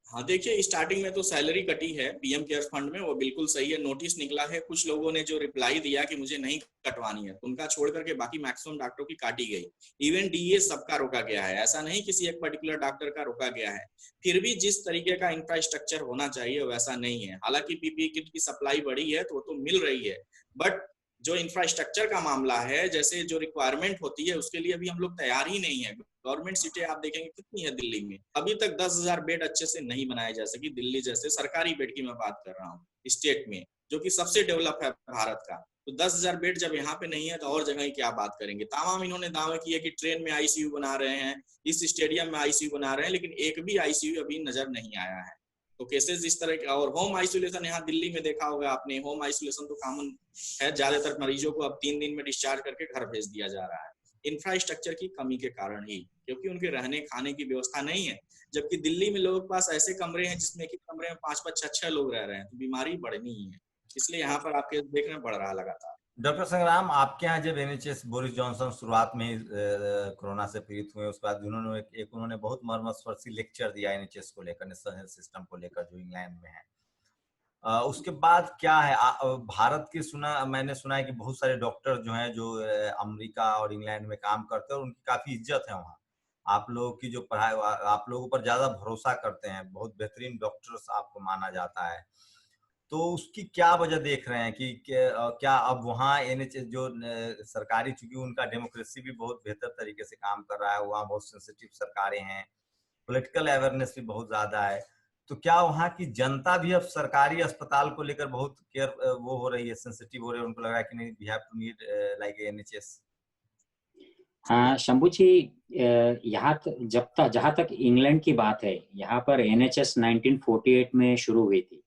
Speaker 4: हाँ, देखिए, स्टार्टिंग में तो सैलरी कटी है PM केयर फंड में, वो बिल्कुल सही है। नोटिस निकला है, कुछ लोगों ने जो रिप्लाई दिया कि मुझे नहीं कटवानी है, उनका छोड़ करके बाकी मैक्सिमम डॉक्टरों की काटी गई। इवन DA सबका रोका गया है, ऐसा नहीं किसी एक पर्टिकुलर डॉक्टर का रोका गया है। फिर भी जिस तरीके का इंफ्रास्ट्रक्चर होना चाहिए वैसा नहीं है। हालांकि PPE किट की सप्लाई बढ़ी है तो वो तो मिल रही है, बट जो इंफ्रास्ट्रक्चर का मामला है, जैसे जो रिक्वायरमेंट होती है, उसके लिए अभी हम लोग तैयार ही नहीं है। गवर्नमेंट सीटें आप देखेंगे कितनी है दिल्ली में, अभी तक 10,000 बेड अच्छे से नहीं बनाए जा सके। दिल्ली जैसे सरकारी बेड की मैं बात कर रहा हूँ, स्टेट में, जो कि सबसे डेवलप है भारत का। तो 10,000 बेड जब यहाँ पे नहीं है तो और जगह की क्या बात करेंगे। तमाम इन्होंने दावे किए कि ट्रेन में ICU बना रहे हैं, इस स्टेडियम में ICU बना रहे हैं, लेकिन एक भी ICU अभी नजर नहीं आया है। तो केसेस इस तरह के। और होम आइसोलेशन यहाँ दिल्ली में देखा होगा आपने, होम आइसोलेशन तो कॉमन है। ज्यादातर मरीजों को अब 3 दिन में डिस्चार्ज करके घर भेज दिया जा रहा है, इंफ्रास्ट्रक्चर की कमी के कारण ही, क्योंकि उनके रहने खाने की व्यवस्था नहीं है। जबकि दिल्ली में लोगों के पास ऐसे कमरे हैं जिसमें कि कमरे में 5-5, 6-6 लोग रह रहे हैं। तो बीमारी बढ़नी ही है, इसलिए यहाँ पर आपके देखने बढ़ रहा लगातार।
Speaker 1: डॉक्टर संग्राम, आपके यहाँ जब NHS बोरिस जॉनसन शुरुआत में कोरोना से पीड़ित हुए, उसके बाद उन्होंने उन्होंने बहुत मर्मस्पर्शी लेक्चर दिया NHS को लेकर, नेशनल हेल्थ सिस्टम को लेकर, जो इंग्लैंड में है। उसके बाद क्या है, भारत की मैंने सुना है कि बहुत सारे डॉक्टर जो हैं, जो अमेरिका और इंग्लैंड में काम करते हैं, और उनकी काफी इज्जत है वहाँ। आप लोगों की जो पढ़ाई, आप लोगों पर ज्यादा भरोसा करते हैं, बहुत बेहतरीन डॉक्टर्स आपको माना जाता है। तो उसकी क्या वजह देख रहे हैं कि क्या अब वहाँ एनएचएस जो सरकारी, चूंकि उनका डेमोक्रेसी भी बहुत बेहतर तरीके से काम कर रहा है, वहाँ बहुत सेंसिटिव सरकारें हैं, पॉलिटिकल अवेयरनेस भी बहुत ज्यादा है, तो क्या वहाँ की जनता भी अब सरकारी अस्पताल को लेकर बहुत केयर वो हो रही है, सेंसिटिव हो रही है, उनको लग रहा है कि नहीं we have to need like NHS?
Speaker 2: हाँ शंभू जी, यहाँ जहाँ तक इंग्लैंड की बात है, यहाँ पर एनएचएस 1948 में शुरू हुई थी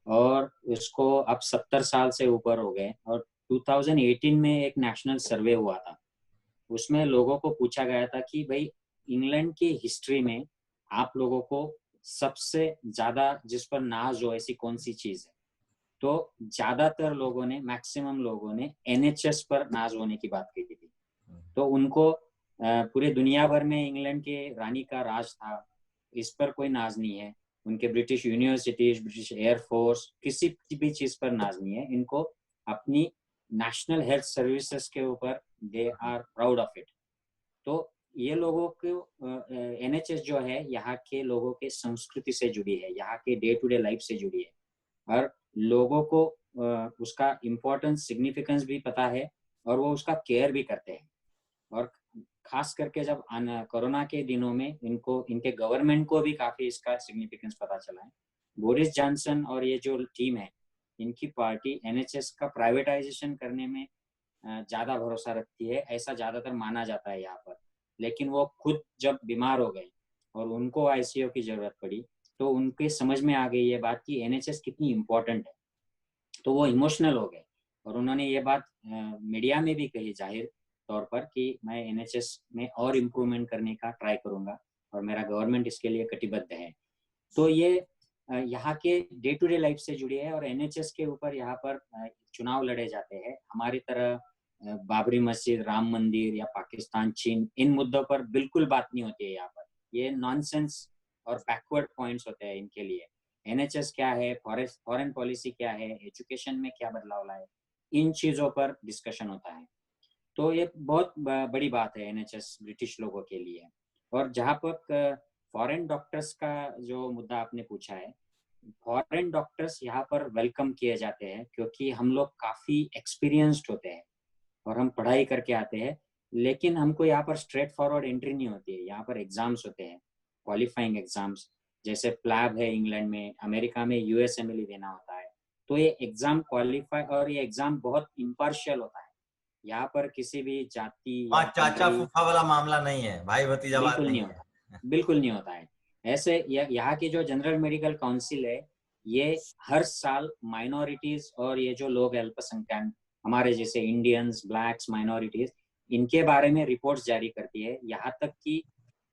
Speaker 2: और उसको अब 70 साल से ऊपर हो गए। और 2018 में एक नेशनल सर्वे हुआ था, उसमें लोगों को पूछा गया था कि भाई इंग्लैंड की हिस्ट्री में आप लोगों को सबसे ज्यादा जिस पर नाज हो ऐसी कौन सी चीज है, तो ज्यादातर लोगों ने, मैक्सिमम लोगों ने एनएचएस पर नाज होने की बात की थी। तो उनको पूरे दुनिया भर में इंग्लैंड के रानी का राज था, इस पर कोई नाज नहीं है। उनके ब्रिटिश यूनिवर्सिटीज, ब्रिटिश एयरफोर्स, किसी भी चीज पर नाज नहीं है। इनको अपनी नेशनल हेल्थ सर्विसेज के ऊपर they are proud of it. तो ये लोगों को एनएचएस जो है यहाँ के लोगों के संस्कृति से जुड़ी है, यहाँ के डे टू डे लाइफ से जुड़ी है, और लोगों को उसका इम्पोर्टेंस, सिग्निफिकेंस भी पता है और वो उसका केयर भी करते हैं। और खास करके जब कोरोना के दिनों में इनके गवर्नमेंट को भी काफी इसका सिग्निफिकेंस पता चला है। बोरिस जॉनसन और ये जो टीम है, इनकी पार्टी एनएचएस का प्राइवेटाइजेशन करने में ज्यादा भरोसा रखती है, ऐसा ज्यादातर माना जाता है यहाँ पर। लेकिन वो खुद जब बीमार हो गए और उनको आईसीयू की जरूरत पड़ी, तो उनके समझ में आ गई ये बात कि एनएचएस कितनी इम्पोर्टेंट है। तो वो इमोशनल हो गए और उन्होंने ये बात मीडिया में भी कही जाहिर तौर पर कि मैं एनएचएस में और इम्प्रूवमेंट करने का ट्राई करूंगा और मेरा गवर्नमेंट इसके लिए कटिबद्ध है। तो ये यहाँ के डे टू डे लाइफ से जुड़ी है और एनएचएस के ऊपर यहाँ पर चुनाव लड़े जाते हैं। हमारी तरह बाबरी मस्जिद, राम मंदिर या पाकिस्तान, चीन, इन मुद्दों पर बिल्कुल बात नहीं होती है यहाँ पर। ये नॉनसेंस और बैकवर्ड पॉइंट्स होते हैं इनके लिए। एनएचएस क्या है, फॉरेन पॉलिसी क्या है, एजुकेशन में क्या बदलाव लाए, इन चीजों पर डिस्कशन होता है। तो ये बहुत बड़ी बात है एनएचएस ब्रिटिश लोगों के लिए। और जहाँ पर फॉरेन डॉक्टर्स का जो मुद्दा आपने पूछा है, फॉरेन डॉक्टर्स यहाँ पर वेलकम किए जाते हैं क्योंकि हम लोग काफी एक्सपीरियंस्ड होते हैं और हम पढ़ाई करके आते हैं। लेकिन हमको यहाँ पर स्ट्रेट फॉरवर्ड एंट्री नहीं होती है, यहाँ पर एग्जाम्स होते हैं, क्वालिफाइंग एग्जाम्स, जैसे प्लैब है इंग्लैंड में, अमेरिका में यूएसएमएलई देना होता है। तो ये एग्जाम क्वालिफाई, और ये एग्जाम बहुत इम्पार्शियल होता है। यहाँ पर किसी भी जाति या
Speaker 1: चाचा फूफा वाला मामला नहीं है, भाई भतीजा बात
Speaker 2: बिल्कुल
Speaker 1: नहीं
Speaker 2: नहीं
Speaker 1: है।
Speaker 2: होता, बिल्कुल नहीं होता है ऐसे। यहाँ की जो जनरल मेडिकल काउंसिल है, ये हर साल माइनॉरिटीज और ये जो लोग अल्पसंख्यक हमारे जैसे इंडियंस, ब्लैक्स, माइनॉरिटीज, इनके बारे में रिपोर्ट्स जारी करती है। यहाँ तक कि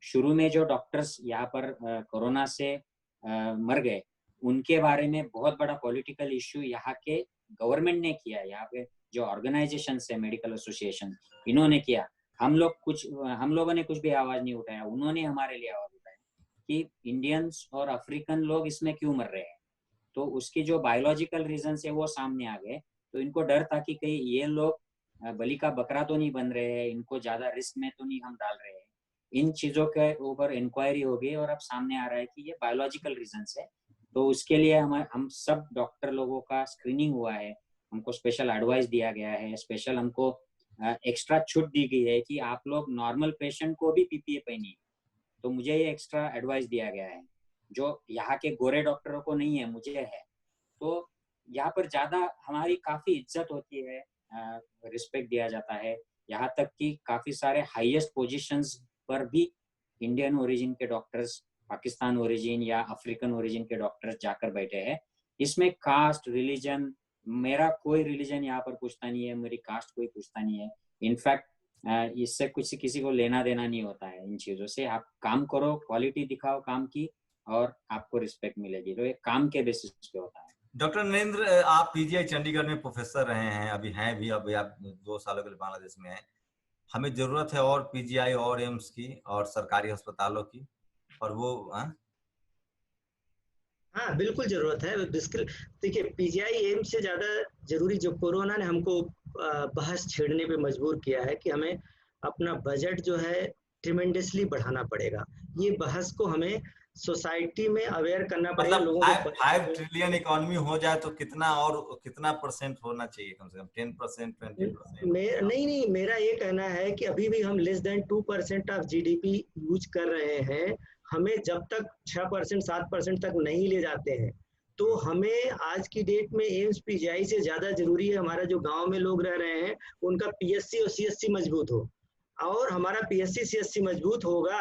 Speaker 2: शुरू में जो डॉक्टर्स यहाँ पर कोरोना से मर गए, उनके बारे में बहुत बड़ा पॉलिटिकल इश्यू यहाँ के गवर्नमेंट ने किया। यहाँ पे जो ऑर्गेनाइजेशन है, मेडिकल एसोसिएशन, इन्होंने किया। हम लोगों ने कुछ भी आवाज नहीं उठाया, उन्होंने हमारे लिए आवाज उठाई कि इंडियंस और अफ्रीकन लोग इसमें क्यों मर रहे हैं। तो उसकी जो बायोलॉजिकल रीजन है वो सामने आ गए। तो इनको डर था कि कहीं ये लोग बलि का बकरा तो नहीं बन रहे हैं, इनको ज्यादा रिस्क में तो नहीं हम डाल रहे हैं। इन चीजों के ऊपर इंक्वायरी हो गई और अब सामने आ रहा है कि ये बायोलॉजिकल रीजन है। तो उसके लिए हम सब डॉक्टर लोगों का स्क्रीनिंग हुआ है, हमको स्पेशल एडवाइस दिया गया है, स्पेशल हमको एक्स्ट्रा छूट दी गई है कि आप लोग नॉर्मल पेशेंट को भी पीपीए पहनिए। तो मुझे ये एक्स्ट्रा एडवाइस दिया गया है जो यहाँ के गोरे डॉक्टरों को नहीं है, मुझे है। तो यहाँ पर ज्यादा हमारी काफी इज्जत होती है, रिस्पेक्ट दिया जाता है। यहाँ तक कि काफी सारे हाईएस्ट पोजीशंस पर भी इंडियन ओरिजिन के डॉक्टर्स, पाकिस्तान ओरिजिन या अफ्रीकन ओरिजिन के डॉक्टर्स जाकर बैठे हैं। इसमें कास्ट, रिलीजन, मेरा कोई रिलीजन यहाँ पर पूछता नहीं है, मेरी कास्ट कोई पूछता नहीं है। इनफैक्ट इससे कुछ किसी को लेना देना नहीं होता है इन चीजों से। आप काम करो, क्वालिटी दिखाओ काम की, और आपको रिस्पेक्ट मिलेगी। तो ये काम के बेसिस पे होता है।
Speaker 1: डॉक्टर नरेंद्र, आप पीजीआई चंडीगढ़ में प्रोफेसर रहे हैं, अभी हैं भी, अभी आप 2 सालों के लिए बांग्लादेश में हैं। हमें जरूरत है और पीजीआई और एम्स की और सरकारी अस्पतालों की, और वो
Speaker 3: हाँ बिल्कुल जरूरत है। देखिए, पीजीआई एम्स से ज्यादा जरूरी जो कोरोना ने हमको बहस छेड़ने पे मजबूर किया है कि हमें अपना बजट जो है ट्रिमेंडसली बढ़ाना पड़ेगा। ये बहस को हमें सोसाइटी में अवेयर करना पड़ेगा
Speaker 1: मतलब
Speaker 3: लोगों को।
Speaker 1: 5 ट्रिलियन इकोनॉमी हो जाए तो कितना परसेंट होना चाहिए, कम से कम 10%, 20%?
Speaker 3: नहीं, मेरा ये कहना है कि अभी भी हम less than 2% of GDP use कर रहे हैं। हमें जब तक 6%, 7% तक नहीं ले जाते हैं, तो हमें आज की डेट में एम्स पीजीआई से ज्यादा जरूरी है हमारा जो गांव में लोग रह रहे हैं उनका पीएससी और सीएससी मजबूत हो। और हमारा पीएससी सीएससी मजबूत होगा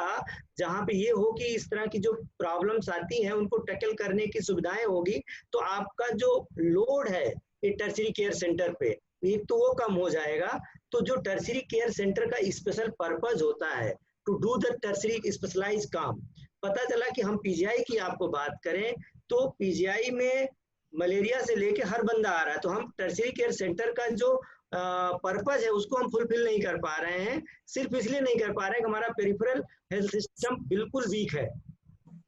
Speaker 3: जहां पे ये हो कि इस तरह की जो प्रॉब्लम्स आती हैं उनको टैकल करने की सुविधाएं होगी, तो आपका जो लोड है ये टर्शरी केयर सेंटर पे, एक तो वो कम हो जाएगा। तो जो टर्शरी केयर सेंटर का स्पेशल पर्पज होता है to do the tertiary specialise काम, पता चला कि हम पीजीआई की आपको बात करें तो पीजीआई में मलेरिया से लेके हर बंदा आ रहा है, तो हम टर्शरी केयर सेंटर का जो पर्पज है उसको हम फुलफिल नहीं कर पा रहे हैं। सिर्फ इसलिए नहीं कर पा रहे हैं कि हमारा पेरिफेरल हेल्थ सिस्टम बिल्कुल वीक है।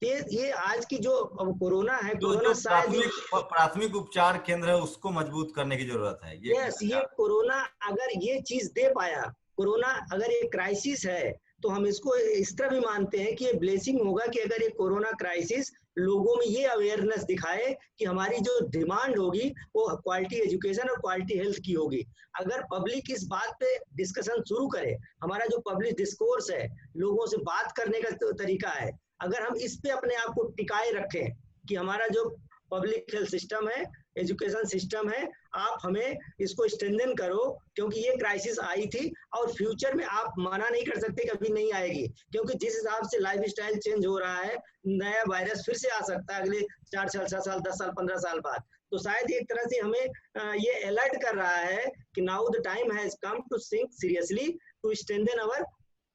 Speaker 3: ये आज की जो कोरोना है, कोरोना शायद
Speaker 1: प्राथमिक उपचार केंद्र है उसको मजबूत करने की जरूरत है।
Speaker 3: ये कोरोना अगर ये चीज दे पाया, कोरोना अगर ये क्राइसिस है, तो हम इसको इस तरह भी मानते हैं कि ये ब्लेसिंग होगा कि अगर ये कोरोना क्राइसिस लोगों में ये अवेयरनेस दिखाए कि हमारी जो डिमांड होगी वो क्वालिटी एजुकेशन और क्वालिटी हेल्थ की होगी। अगर पब्लिक इस बात पे डिस्कशन शुरू करे, हमारा जो पब्लिक डिस्कोर्स है, लोगों से बात करने का तरीका है, अगर हम इस पे अपने आप को टिकाए रखें कि हमारा जो पब्लिक हेल्थ सिस्टम है, एजुकेशन सिस्टम है, आप हमें इसको स्ट्रेंथन करो, क्योंकि ये क्राइसिस आई थी और फ्यूचर में आप मना नहीं कर सकते कभी नहीं आएगी, क्योंकि जिस हिसाब से लाइफ स्टाइल चेंज हो रहा है, नया वायरस फिर से आ सकता है अगले 4 साल, 6 साल, 10 साल, 15 साल बाद। तो शायद एक तरह से हमें ये अलर्ट कर रहा है कि now the time has come to think seriously to strengthen our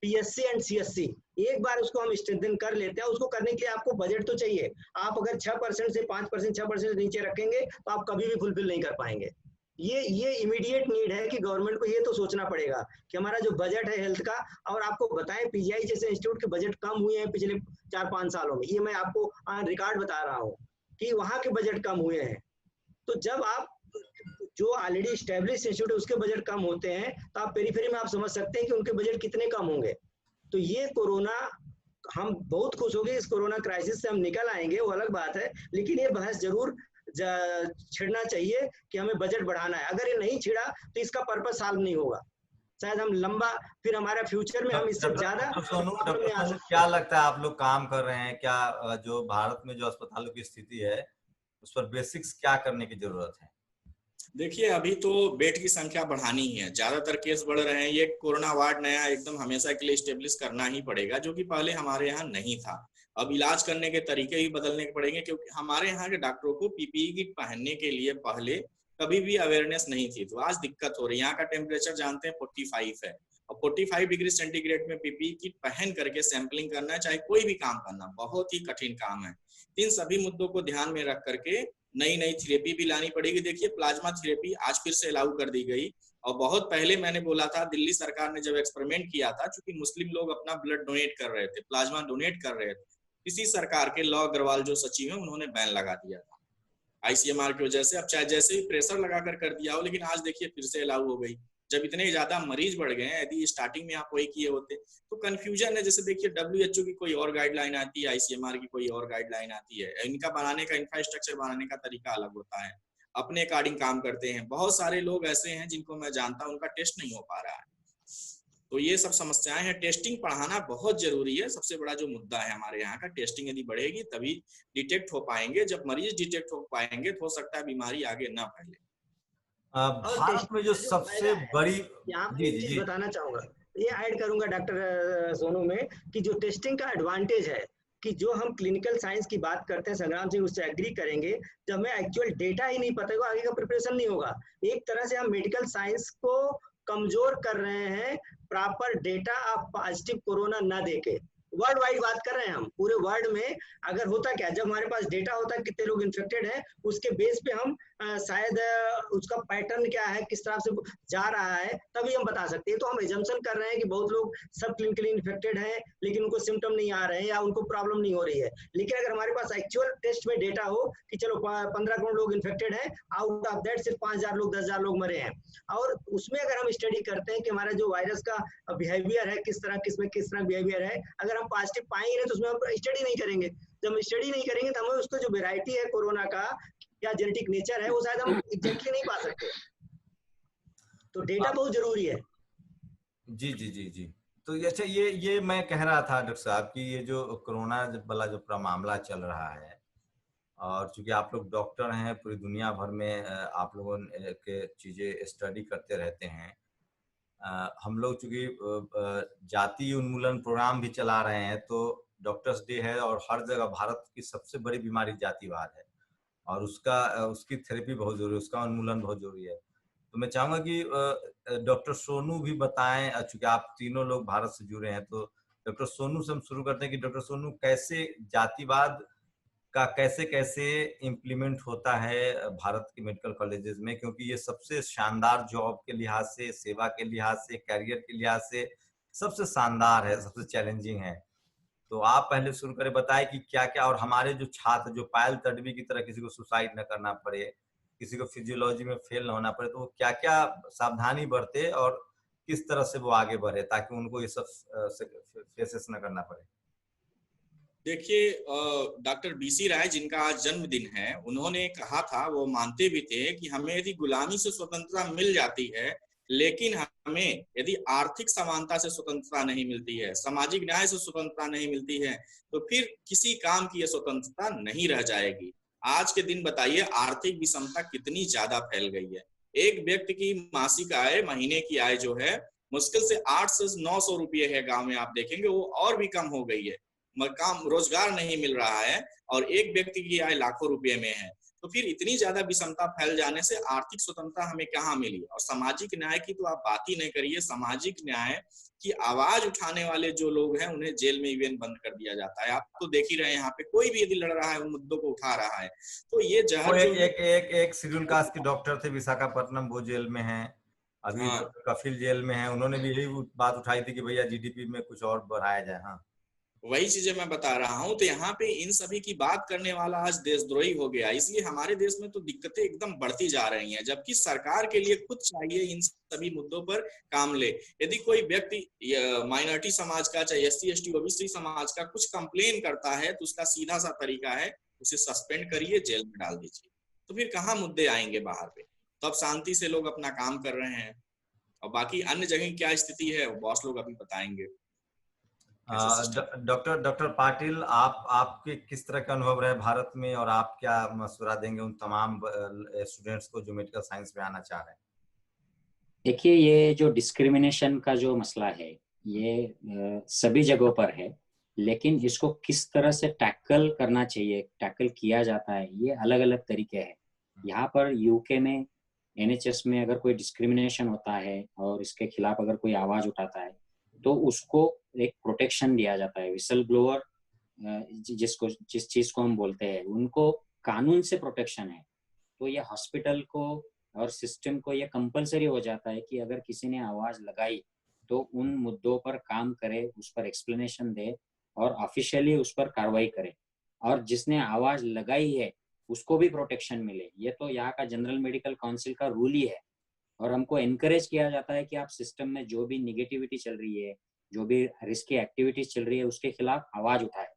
Speaker 3: PSC and CSC. एक बार उसको हम स्ट्रेंथन कर लेते हैं, उसको करने के लिए आपको बजट तो चाहिए। आप अगर 6% से 5%, 6% से नीचे रखेंगे तो आप कभी भी फुलफिल नहीं कर पाएंगे। ये इमीडिएट नीड है कि गवर्नमेंट को ये तो सोचना पड़ेगा कि हमारा जो बजट है हेल्थ का, और आपको बताएं पीजीआई जैसे इंस्टीट्यूट के बजट कम हुए हैं पिछले 4-5 सालों में, ये मैं आपको रिकॉर्ड बता रहा हूँ कि वहां के बजट कम हुए हैं। तो जब आप जो ऑलरेडी स्टैब्लिश इंस्टीट्यूट है उसके बजट कम होते हैं, तो आप पेरीफेरी में आप समझ सकते हैं कि उनके बजट कितने कम होंगे। तो ये कोरोना, हम बहुत खुश हो गए इस कोरोना क्राइसिस से हम निकल आएंगे, वो अलग बात है, लेकिन ये बहस जरूर छिड़ना चाहिए कि हमें बजट बढ़ाना है। अगर ये नहीं छिड़ा तो इसका पर्पस सॉल्व नहीं होगा, शायद हम लंबा, फिर हमारा फ्यूचर में हम इससे ज्यादा।
Speaker 1: सोनू, क्या लगता है आप लोग काम कर रहे हैं क्या, जो भारत में जो अस्पतालों की स्थिति है उस पर बेसिक्स क्या करने की जरूरत है?
Speaker 4: देखिए, अभी तो बेड की संख्या बढ़ानी ही है, ज्यादातर केस बढ़ रहे हैं। ये कोरोना वार्ड नया एकदम हमेशा के लिए स्टेब्लिश करना ही पड़ेगा, जो कि पहले हमारे यहाँ नहीं था। अब इलाज करने के तरीके भी बदलने पड़ेंगे, क्योंकि हमारे यहाँ के डॉक्टरों को पीपीई किट पहनने के लिए पहले कभी भी अवेयरनेस नहीं थी, तो आज दिक्कत हो रही है। यहाँ का टेम्परेचर जानते हैं 45 है, और 45 डिग्री सेंटीग्रेड में पीपीई किट पहन करके सैंपलिंग करना, चाहे कोई भी काम करना, बहुत ही कठिन काम है। इन सभी मुद्दों को ध्यान में रख करके नई नई थेरेपी भी लानी पड़ेगी। देखिए, प्लाज्मा थेरेपी आज फिर से लागू कर दी गई, और बहुत पहले मैंने बोला था, दिल्ली सरकार ने जब एक्सपेरिमेंट किया था, क्योंकि मुस्लिम लोग अपना ब्लड डोनेट कर रहे थे, प्लाज्मा डोनेट कर रहे थे, इसी सरकार के लॉ अग्रवाल जो सचिव है उन्होंने बैन लगा दिया था आईसीएमआर की वजह से। अब चाहे जैसे ही प्रेशर लगाकर कर दिया हो, लेकिन आज देखिए फिर से लागू हो गई, जब इतने ज्यादा मरीज बढ़ गए हैं। यदि स्टार्टिंग में आप वही किए होते तो कंफ्यूजन है। जैसे देखिए, WHO की कोई और गाइडलाइन आती है, आईसीएमआर की कोई और गाइडलाइन आती है, इनका बनाने का इंफ्रास्ट्रक्चर बनाने का तरीका अलग होता है, अपने अकॉर्डिंग काम करते हैं। बहुत सारे लोग ऐसे हैं जिनको मैं जानता हूं, उनका टेस्ट नहीं हो पा रहा है। तो ये सब समस्याएं हैं। टेस्टिंग बढ़ाना बहुत जरूरी है, सबसे बड़ा जो मुद्दा है हमारे यहाँ का। टेस्टिंग यदि बढ़ेगी तभी डिटेक्ट हो पाएंगे, जब मरीज डिटेक्ट हो पाएंगे तो हो सकता है बीमारी आगे ना फैले।
Speaker 1: भारत में जो सबसे बड़ी,
Speaker 3: यहाँ पे एक चीज बताना चाहूंगा, ये ऐड करूंगा डॉक्टर सोनू में, कि जो टेस्टिंग का एडवांटेज है कि जो हम क्लिनिकल साइंस की बात करते हैं, संग्राम सिंह उससे एग्री करेंगे, जब हमें एक्चुअल डेटा ही नहीं पता होगा आगे का प्रिपरेशन नहीं होगा। एक तरह से हम मेडिकल साइंस को कमजोर कर रहे हैं, proper data of positive corona ना देके। वर्ल्ड वाइड बात कर रहे हैं हम, पूरे वर्ल्ड में अगर होता क्या, जब हमारे पास डेटा होता है कितने लोग इन्फेक्टेड हैं, उसके बेस पे हम शायद उसका पैटर्न क्या है, किस तरह से जा रहा है, तभी हम बता सकते हैं। तो हम एजम्पशन कर रहे हैं कि बहुत लोग सब क्लिनिकली इन्फेक्टेड हैं लेकिन उनको सिम्टम नहीं आ रहे हैं या उनको प्रॉब्लम नहीं हो रही है। लेकिन अगर हमारे पास एक्चुअल टेस्ट में डेटा हो कि चलो 15 करोड़ लोग इन्फेक्टेड हैं, आउट ऑफ दैट सिर्फ 5,000 लोग, 10,000 लोग मरे हैं, और उसमें अगर हम स्टडी करते हैं कि हमारा जो वायरस का बिहेवियर है, किस तरह बिहेवियर है, अगर हम हम पॉजिटिव पाएंगे तो उसमें हम स्टडी नहीं करेंगे। जब हम स्टडी नहीं करेंगे तो हमें उसका जो वेराइटी है कोरोना का, क्या जेनेटिक नेचर है, वो शायद हम एग्जैक्टली नहीं पा सकते। तो डेटा बहुत जरूरी है।
Speaker 1: जी जी जी जी। तो अच्छा, ये मैं कह रहा था डॉक्टर साहब कि ये जो कोरोना वाला जो पूरा मामला चल रहा है, और चूंकि आप लोग डॉक्टर हैं, पूरी दुनिया भर में आप लोगों के चीजें स्टडी करते रहते हैं। हम लोग चूंकि जाति उन्मूलन प्रोग्राम भी चला रहे हैं, तो डॉक्टर्स डे है और हर जगह भारत की सबसे बड़ी बीमारी जातिवाद है, और उसकी थेरेपी बहुत जरूरी है, उसका उन्मूलन बहुत जरूरी है। तो मैं चाहूंगा कि डॉक्टर सोनू भी बताएं, चूंकि आप तीनों लोग भारत से जुड़े हैं, तो डॉक्टर सोनू से हम शुरू करते हैं कि डॉक्टर सोनू, कैसे जातिवाद का कैसे कैसे इम्प्लीमेंट होता है भारत के मेडिकल कॉलेजेस में, क्योंकि ये सबसे शानदार जॉब के लिहाज से, सेवा के लिहाज से, कैरियर के लिहाज से सबसे शानदार है, सबसे चैलेंजिंग है। तो आप पहले शुरू करें, बताएं कि क्या क्या, और हमारे जो छात्र जो पायल तडवी की तरह किसी को सुसाइड न करना पड़े, किसी को फिजियोलॉजी में फेल न होना पड़े, तो वो क्या क्या सावधानी बरते और किस तरह से वो आगे बढ़े ताकि उनको ये सब फेसेस न करना पड़े।
Speaker 4: देखिए, डॉक्टर बीसी राय जिनका आज जन्मदिन है, उन्होंने कहा था, वो मानते भी थे कि हमें यदि गुलामी से स्वतंत्रता मिल जाती है, लेकिन हमें यदि आर्थिक समानता से स्वतंत्रता नहीं मिलती है, सामाजिक न्याय से स्वतंत्रता नहीं मिलती है, तो फिर किसी काम की यह स्वतंत्रता नहीं रह जाएगी। आज के दिन बताइए, आर्थिक विषमता कितनी ज्यादा फैल गई है। एक व्यक्ति की मासिक आय, महीने की आय जो है मुश्किल से 8 से 900 रुपये है। गांव में आप देखेंगे वो और भी कम हो गई है। काम रोजगार नहीं मिल रहा है और एक व्यक्ति की आय लाखों रुपए में है। तो फिर इतनी ज्यादा विषमता फैल जाने से आर्थिक स्वतंत्रता हमें कहाँ मिली। और सामाजिक न्याय की तो आप बात ही नहीं करिए। सामाजिक न्याय की आवाज उठाने वाले जो लोग हैं उन्हें जेल में इवेंट बंद कर दिया जाता है। आप तो देख ही रहे हैं, यहाँ पे कोई भी यदि लड़ रहा है उन मुद्दों को उठा रहा है, तो ये जहर जो
Speaker 1: एक शेड्यूल कास्ट के डॉक्टर थे विशाखापट्टनम, वो जेल में हैं अभी।
Speaker 4: हाँ,
Speaker 1: डॉक्टर कफिल जेल में हैं, उन्होंने भी यही बात उठाई थी कि भैया जीडीपी में कुछ और बढ़ाया जाए। हाँ,
Speaker 4: वही चीजें मैं बता रहा हूं। तो यहाँ पे इन सभी की बात करने वाला आज देशद्रोही हो गया। इसलिए हमारे देश में तो दिक्कतें एकदम बढ़ती जा रही हैं, जबकि सरकार के लिए खुद चाहिए इन सभी मुद्दों पर काम ले। यदि कोई व्यक्ति माइनॉरिटी समाज का, चाहे SC ST OBC समाज का कुछ कंप्लेन करता है, तो उसका सीधा सा तरीका है उसे सस्पेंड करिए, जेल में डाल दीजिए। तो फिर कहाँ मुद्दे आएंगे बाहर पे। तो अब शांति से लोग अपना काम कर रहे हैं, और बाकी अन्य जगह क्या स्थिति है वो बॉस लोग अभी बताएंगे।
Speaker 1: डॉक्टर पाटिल, आपके किस तरह का अनुभव रहे भारत में, और आप क्या मशवरा देंगे उन तमाम स्टूडेंट्स को जो मेडिकल साइंस में आना चाह रहे हैं?
Speaker 2: देखिए, ये जो डिस्क्रिमिनेशन का जो मसला है, ये सभी जगहों पर है, लेकिन इसको किस तरह से टैकल करना चाहिए, टैकल किया जाता है, ये अलग अलग तरीके हैं। यहाँ पर यूके में NHS में अगर कोई डिस्क्रिमिनेशन होता है और इसके खिलाफ अगर कोई आवाज उठाता है, तो उसको एक प्रोटेक्शन दिया जाता है। विसल ब्लोअर जिस चीज को हम बोलते हैं, उनको कानून से प्रोटेक्शन है। तो ये हॉस्पिटल को और सिस्टम को ये कंपलसरी हो जाता है कि अगर किसी ने आवाज लगाई तो उन मुद्दों पर काम करे, उस पर एक्सप्लेनेशन दे और ऑफिशियली उस पर कार्रवाई करे, और जिसने आवाज लगाई है उसको भी प्रोटेक्शन मिले। ये तो यहाँ का जनरल मेडिकल काउंसिल का रूल ही है। और हमको एनकरेज किया जाता है कि आप सिस्टम में जो भी निगेटिविटी चल रही है, जो भी रिस्की एक्टिविटीज चल रही है, उसके खिलाफ आवाज उठाए।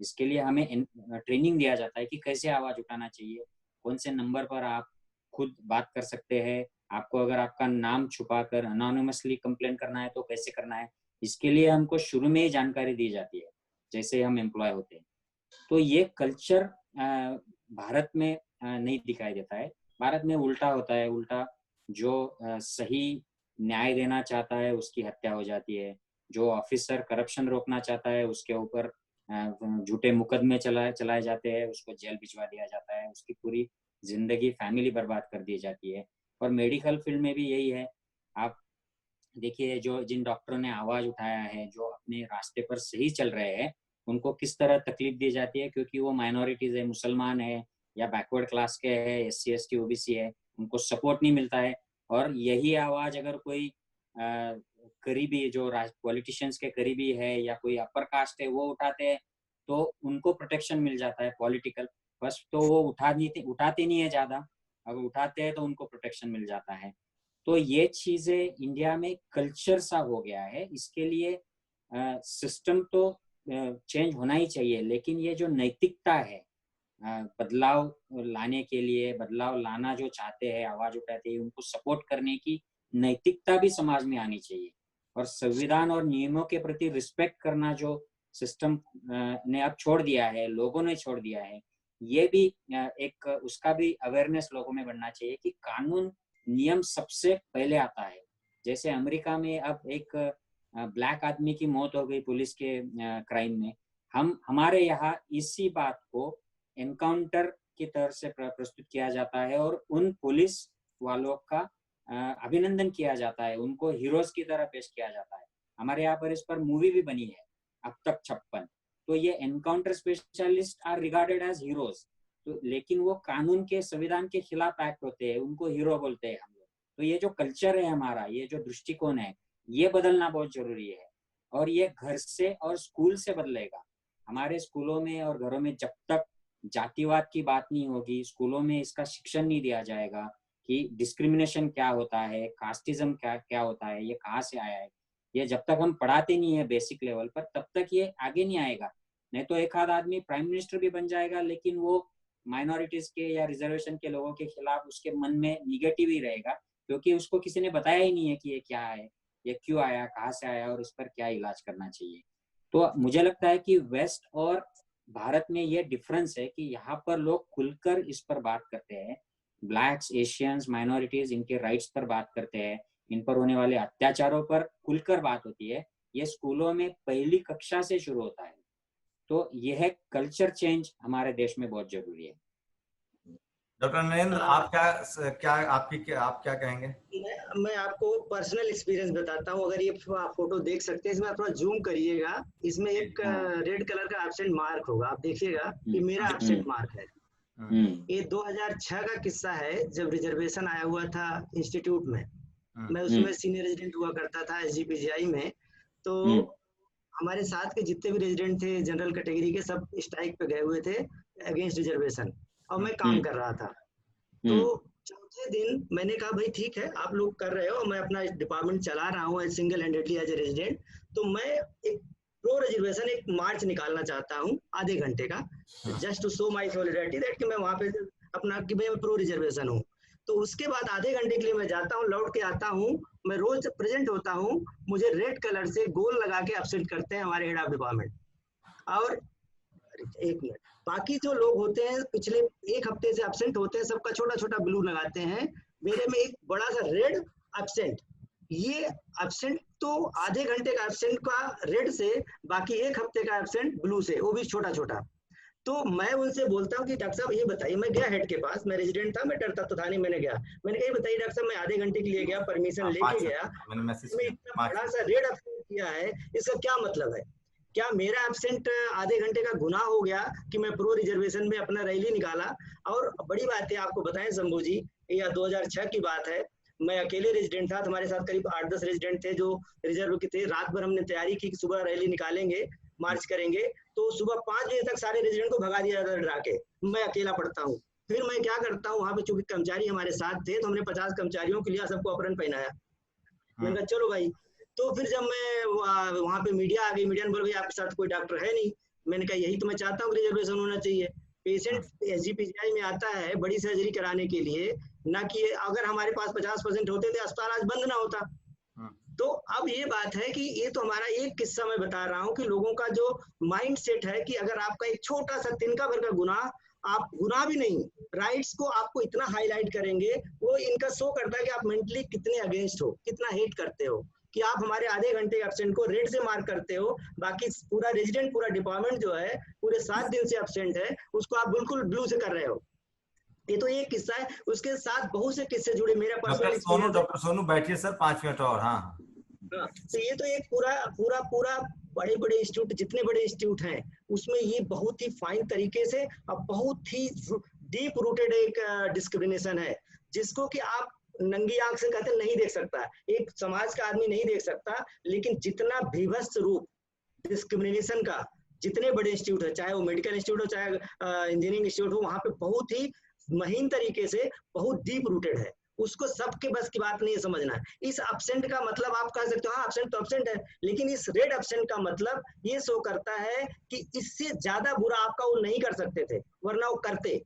Speaker 2: इसके लिए हमें ट्रेनिंग दिया जाता है कि कैसे आवाज उठाना चाहिए, कौन से नंबर पर आप खुद बात कर सकते हैं, आपको अगर आपका नाम छुपाकर अनोनिमसली कंप्लेन करना है तो कैसे करना है। इसके लिए हमको शुरू में ही जानकारी दी जाती है जैसे हम एम्प्लॉय होते हैं। तो ये कल्चर भारत में नहीं दिखाई देता है। भारत में उल्टा होता है। उल्टा, जो सही न्याय देना चाहता है उसकी हत्या हो जाती है, जो ऑफिसर करप्शन रोकना चाहता है उसके ऊपर झूठे मुकदमे चलाए जाते हैं, उसको जेल भिजवा दिया जाता है, उसकी पूरी जिंदगी, फैमिली बर्बाद कर दी जाती है। और मेडिकल फील्ड में भी यही है। आप देखिए, जो जिन डॉक्टरों ने आवाज उठाया है, जो अपने रास्ते पर सही चल रहे हैं, उनको किस तरह तकलीफ दी जाती है, क्योंकि वो माइनॉरिटीज है, मुसलमान है या बैकवर्ड क्लास के है, SC ST OBC है, उनको सपोर्ट नहीं मिलता है। और यही आवाज अगर कोई करीबी, जो पॉलिटिशियंस के करीबी है या कोई अपर कास्ट है, वो उठाते हैं तो उनको प्रोटेक्शन मिल जाता है पॉलिटिकल। बस तो वो उठाते नहीं है ज्यादा, अगर उठाते हैं तो उनको प्रोटेक्शन मिल जाता है। तो ये चीजें इंडिया में कल्चर सा हो गया है। इसके लिए सिस्टम तो चेंज होना ही चाहिए, लेकिन ये जो नैतिकता है, बदलाव लाने के लिए, बदलाव लाना जो चाहते हैं, आवाज उठाते हैं, उनको सपोर्ट करने की नैतिकता भी समाज में आनी चाहिए। और संविधान और नियमों के प्रति रिस्पेक्ट करना जो सिस्टम ने अब छोड़ दिया है, लोगों ने छोड़ दिया है, ये भी एक उसका भी अवेयरनेस लोगों में बढ़ना चाहिए कि कानून नियम सबसे पहले आता है। जैसे अमेरिका में अब एक ब्लैक आदमी की मौत हो गई पुलिस के क्राइम में, हमारे यहाँ इसी बात को एनकाउंटर की तरह से प्रस्तुत किया जाता है और उन पुलिस वालों का अभिनंदन किया जाता है, उनको हीरोज की तरह पेश किया जाता है। हमारे यहाँ पर इस पर मूवी भी बनी है अब तक 56। तो ये encounter specialist are regarded as heroes, तो लेकिन वो कानून के, संविधान के खिलाफ एक्ट होते हैं, उनको हीरो बोलते हैं हम लोग। तो ये जो कल्चर है हमारा, ये जो दृष्टिकोण है, ये बदलना बहुत जरूरी है और ये घर से और स्कूल से बदलेगा। हमारे स्कूलों में और घरों में जब तक जातिवाद की बात नहीं होगी, स्कूलों में इसका शिक्षण नहीं दिया जाएगा कि डिस्क्रिमिनेशन क्या होता है, कास्टिज्म क्या होता है, ये कहाँ से आया है, ये जब तक हम पढ़ाते नहीं है बेसिक लेवल पर, तब तक ये आगे नहीं आएगा। नहीं तो एक आध आदमी प्राइम मिनिस्टर भी बन जाएगा, लेकिन वो माइनॉरिटीज के या रिजर्वेशन के लोगों के खिलाफ उसके मन में निगेटिव ही रहेगा, क्योंकि उसको किसी ने बताया ही नहीं है कि ये क्या है, ये क्यों आया, कहाँ से आया और इस पर क्या इलाज करना चाहिए। तो मुझे लगता है कि वेस्ट और भारत में ये डिफरेंस है कि यहाँ पर लोग खुलकर इस पर बात करते हैं, ब्लैक्स, एशियंस, माइनॉरिटीज, इनके राइट्स पर बात करते हैं, इन पर होने वाले अत्याचारों पर खुलकर बात होती है। ये स्कूलों में पहली कक्षा से शुरू होता है। तो यह कल्चर चेंज हमारे देश में बहुत जरूरी है।
Speaker 1: डॉक्टर नरेंद्र, आप क्या कहेंगे?
Speaker 3: मैं आपको पर्सनल एक्सपीरियंस बताता हूँ। अगर ये आप फोटो देख सकते हैं, इसमें आप थोड़ा जूम करिएगा, इसमें एक रेड कलर का एब्सेंट मार्क होगा, आप देखिएगा ये मेरा एब्सेंट मार्क है। ये 2006 का किस्सा है, जब रिजर्वेशन आया हुआ था इंस्टीट्यूट में। मैं उसमें सीनियर रेजिडेंट हुआ करता था SGPGI में। तो हमारे साथ के जितने भी रेजिडेंट थे जनरल कैटेगरी के, सब स्ट्राइक पे गए हुए थे अगेंस्ट रिजर्वेशन, और मैं काम कर रहा था। तो चौथे दिन मैंने कहा भाई ठीक है, आप लोग कर रहे हो, मैं अपना डिपार्टमेंट चला रहा हूँ single handedly as a resident, तो मैं एक प्रो रिजर्वेशन एक मार्च निकालना चाहता हूँ आधे घंटे का, just to show my solidarity that कि मैं वहाँ पे अपना कि मैं प्रो रिजर्वेशन हूँ। तो उसके बाद आधे घंटे के लिए मैं जाता हूँ, लौट के आता हूँ, मैं रोज प्रेजेंट होता हूँ, मुझे रेड कलर से गोल लगा के एब्सेंट करते हैं हमारे हेड ऑफ डिपार्टमेंट। और एक मिनट, बाकी जो लोग होते हैं पिछले एक हफ्ते से एब्सेंट होते हैं, सबका छोटा छोटा ब्लू लगाते हैं, मेरे में एक बड़ा सा रेड एब्सेंट। ये एब्सेंट तो आधे घंटे का एब्सेंट का रेड से, बाकी एक हफ्ते का एब्सेंट ब्लू से, वो भी छोटा छोटा। तो मैं उनसे बोलता हूँ कि डॉक्टर साहब ये बताइए, मैं गया हेड के पास, मैं रेजिडेंट था, मैं डरता तो था नहीं, मैंने गया, मैंने कहा बताइए डॉक्टर साहब, मैं आधे घंटे के लिए गया, परमिशन लेके गया, मैं इतना बड़ा सा रेड एब्सेंट किया है, इसका क्या मतलब है? क्या मेरा एब्सेंट आधे घंटे का गुनाह हो गया कि मैं प्रो रिजर्वेशन में अपना रैली निकाला? और बड़ी बात है, आपको बताएं शंभू जी, यह 2006 की बात है, मैं अकेले रेजिडेंट था, हमारे साथ करीब 8-10 रेजिडेंट थे जो रिजर्व के थे। रात भर हमने तैयारी की कि सुबह रैली निकालेंगे, मार्च करेंगे, तो सुबह 5 बजे तक सारे रेजिडेंट को भगा दिया जाता डरा के, मैं अकेला पड़ता हूँ। फिर मैं क्या करता हूँ, वहाँ पे चूंकि कर्मचारी हमारे साथ थे, तो हमने 50 कर्मचारियों के लिए सबको अपहरण पहनाया। मैंने कहा चलो भाई। तो फिर जब मैं वहाँ पे मीडिया आ गई, मीडिया ने बोला भाई आपके साथ कोई डॉक्टर है नहीं। मैंने कहा यही तो मैं चाहता हूँ, रिजर्वेशन होना चाहिए। पेशेंट SGPGI में आता है बड़ी सर्जरी कराने के लिए, ना कि अगर हमारे पास 50% होते थे, अस्पताल आज बंद ना होता। तो अब ये बात है कि ये तो हमारा एक किस्सा मैं बता रहा हूँ कि लोगों का जो माइंड सेट है कि अगर आपका एक छोटा सा तिनका भर का गुनाह, आप गुनाह भी नहीं, राइट्स को आपको इतना हाईलाइट करेंगे, वो इनका शो करता है कि आप मेंटली कितने अगेंस्ट हो, कितना हेट करते हो, कि आप हमारे आधे घंटे एब्सेंट को रेड से मार्क करते हो, बाकी पूरा रेजिडेंट, पूरा डिपार्टमेंट जो है पूरे 7 दिन से एब्सेंट है, उसको आप बिल्कुल ब्लू से कर रहे हो। ये तो एक किस्सा है, उसके साथ बहुत से किस्से जुड़े। मेरा पर्सनल
Speaker 1: डॉक्टर सोनू बैठिए सर 5 मिनट और। हाँ,
Speaker 3: तो ये तो एक पूरा बड़े बड़े इंस्टीट्यूट, जितने बड़े इंस्टीट्यूट हैं उसमें ये बहुत ही फाइन तरीके से और बहुत ही डीप रूटेड एक डिस्क्रिमिनेशन है, जिसको कि आप नंगी आंख से कहते नहीं देख सकता, एक समाज का आदमी नहीं देख सकता। लेकिन जितना भीभत्स रूप डिस्क्रिमिनेशन का जितने बड़े इंस्टीट्यूट है, चाहे वो मेडिकल इंस्टीट्यूट हो, चाहे इंजीनियरिंग इंस्टीट्यूट हो, वहां पे बहुत ही महीन तरीके से, बहुत डीप रूटेड है। उसको सबके बस की बात नहीं है समझना। इस एब्सेंट का मतलब आप कह सकते हो हाँ एब्सेंट तो एब्सेंट है, लेकिन इस रेड एब्सेंट का मतलब ये शो करता है कि इससे ज्यादा बुरा आपका वो नहीं कर सकते थे, वरना वो करते।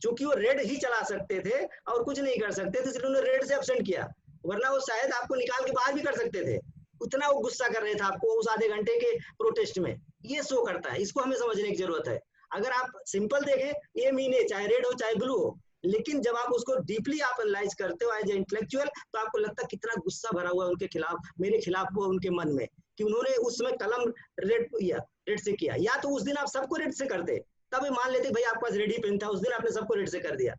Speaker 3: चूंकि वो रेड ही चला सकते थे और कुछ नहीं कर सकते थे, इसलिए उन्होंने रेड से एब्सेंट किया, वरना वो शायद आपको निकाल के बाहर भी कर सकते थे। उतना वो गुस्सा कर रहे थे आपको उस आधे घंटे के प्रोटेस्ट में। ये शो करता है, इसको हमें समझने की जरूरत है। अगर आप सिंपल देखें, ये मीन है चाहे रेड हो चाहे ब्लू हो, लेकिन जब आप उसको डीपली आप एनालाइज करते हो एज ए इंटेलेक्चुअल, तो आपको लगता है कितना गुस्सा भरा हुआ है उनके खिलाफ, मेरे खिलाफ वो उनके मन में, कि उन्होंने उसमें कलम रेड से किया। या तो उस दिन आप सबको रेड से करते, तब मान लेते भाई आपके पास रेड ही पेन था, उस दिन आपने सबको रेड से कर दिया,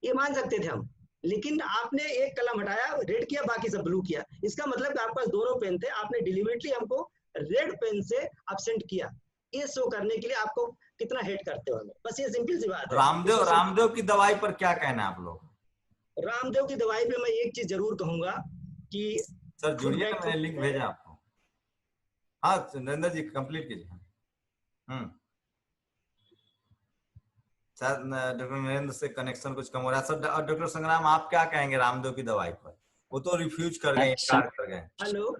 Speaker 3: ये मान सकते थे हम। लेकिन आपने एक कलम हटाया, रेड किया, बाकी सब ब्लू किया। इसका मतलब कि आपके पास दोनों पेन थे, आपने डिलिबरेटली हमको रेड पेन से एब्सेंट किया। ये शो करने के लिए आपको कितना हेट करते हो हमें, बस ये सिंपल सी बात है।
Speaker 1: रामदेव की दवाई पर क्या कहना है आप लोग?
Speaker 3: रामदेव की दवाई पे मैं एक चीज जरूर कहूंगा कि
Speaker 1: सर जुड़िए, मैंने लिंक भेजा आपको। हाँ नरेंद्र जी कंप्लीट कीजिए। शायद डॉक्टर नरेंद्र से कनेक्शन कुछ कम हो रहा है। सर डॉक्टर संग्राम आप क्या कहेंगे रामदेव की दवाई पर? वो तो रिफ्यूज कर गए, इनकार कर गए।
Speaker 3: हेलो